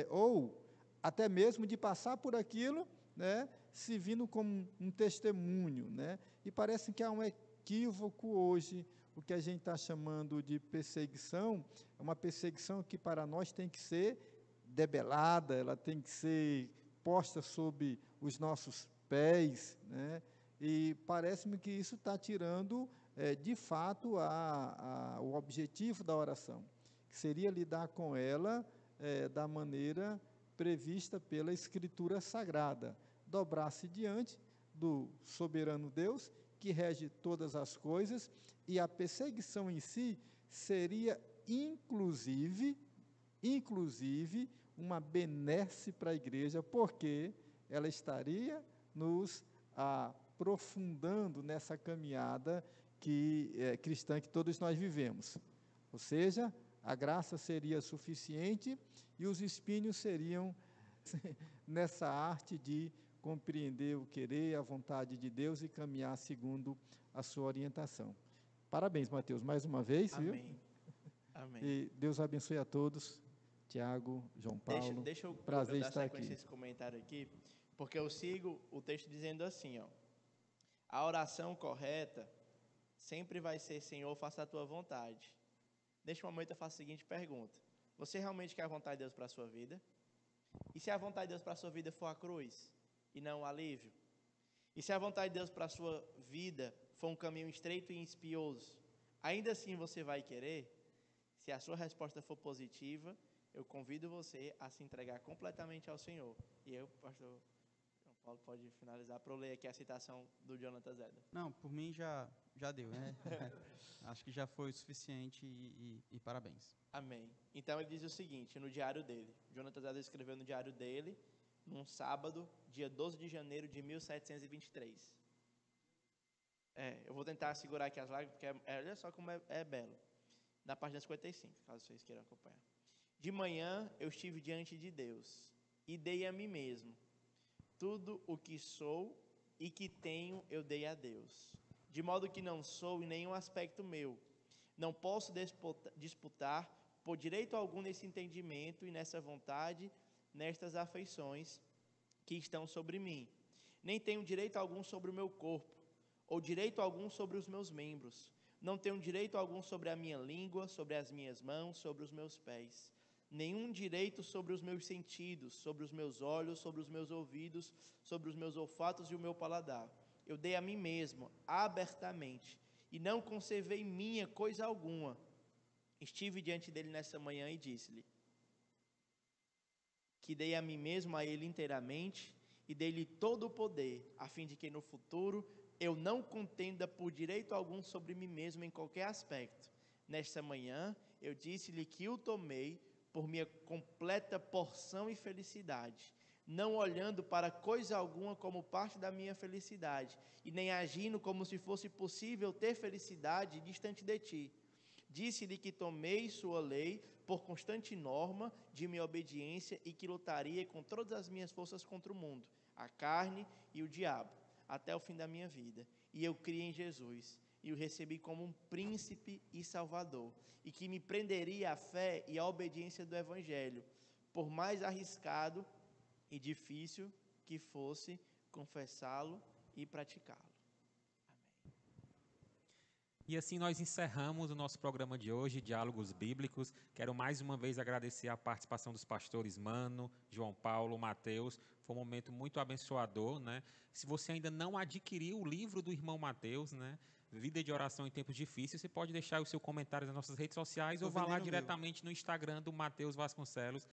ou até mesmo de passar por aquilo, né, se vindo como um testemunho, né? E parece que há um equívoco hoje. O que a gente está chamando de perseguição é uma perseguição que para nós tem que ser debelada, ela tem que ser posta sob os nossos pés, né? E parece-me que isso está tirando, de fato, o objetivo da oração, que seria lidar com ela da maneira prevista pela Escritura Sagrada, dobrar-se diante do soberano Deus, que rege todas as coisas, e a perseguição em si seria, inclusive, uma benesse para a igreja, porque ela estaria nos aprofundando nessa caminhada cristã que todos nós vivemos. Ou seja, a graça seria suficiente e os espinhos seriam nessa arte de compreender o querer, a vontade de Deus e caminhar segundo a sua orientação. Parabéns, Mateus, mais uma vez. Amém. Viu? Amém. E Deus abençoe a todos. Tiago, João Paulo, Deixa eu prazer dar estar sequência aqui. a esse comentário aqui, porque eu sigo o texto dizendo assim, ó, a oração correta sempre vai ser: Senhor, faça a tua vontade. Neste momento eu faço a seguinte pergunta: você realmente quer a vontade de Deus para a sua vida? E se a vontade de Deus para a sua vida for a cruz e não o alívio? E se a vontade de Deus para a sua vida for um caminho estreito e espinhoso, ainda assim você vai querer? Se a sua resposta for positiva, eu convido você a se entregar completamente ao Senhor. E eu, pastor João Paulo, pode finalizar para eu ler aqui a citação do Jonathan Zeda. Não, por mim já deu, né? Acho que já foi o suficiente e parabéns. Amém. Então ele diz o seguinte, no diário dele. Jonathan Zeda escreveu no diário dele, num sábado, dia 12 de janeiro de 1723. Eu vou tentar segurar aqui as lágrimas, porque olha só como é belo. Na página 55, caso vocês queiram acompanhar. De manhã eu estive diante de Deus e dei a mim mesmo. Tudo o que sou e que tenho eu dei a Deus. De modo que não sou em nenhum aspecto meu. Não posso disputar por direito algum nesse entendimento e nessa vontade, nestas afeições que estão sobre mim. Nem tenho direito algum sobre o meu corpo, ou direito algum sobre os meus membros. Não tenho direito algum sobre a minha língua, sobre as minhas mãos, sobre os meus pés. Nenhum direito sobre os meus sentidos, sobre os meus olhos, sobre os meus ouvidos, sobre os meus olfatos e o meu paladar. Eu dei a mim mesmo, abertamente, e não conservei minha coisa alguma. Estive diante dele nessa manhã e disse-lhe que dei a mim mesmo a ele inteiramente e dei-lhe todo o poder, a fim de que no futuro eu não contenda por direito algum sobre mim mesmo em qualquer aspecto. Nesta manhã eu disse-lhe que o tomei por minha completa porção e felicidade, não olhando para coisa alguma como parte da minha felicidade, e nem agindo como se fosse possível ter felicidade distante de ti. Disse-lhe que tomei sua lei por constante norma de minha obediência e que lutaria com todas as minhas forças contra o mundo, a carne e o diabo, até o fim da minha vida. E eu criei em Jesus e o recebi como um príncipe e salvador, e que me prenderia a fé e a obediência do Evangelho, por mais arriscado e difícil que fosse confessá-lo e praticá-lo. E assim nós encerramos o nosso programa de hoje, Diálogos Bíblicos. Quero mais uma vez agradecer a participação dos pastores Mano, João Paulo, Mateus. Foi um momento muito abençoador, né? Se você ainda não adquiriu o livro do irmão Mateus, né? Vida de Oração em Tempos Difíceis, você pode deixar o seu comentário nas nossas redes sociais ou vá lá diretamente no Instagram do Mateus Vasconcelos.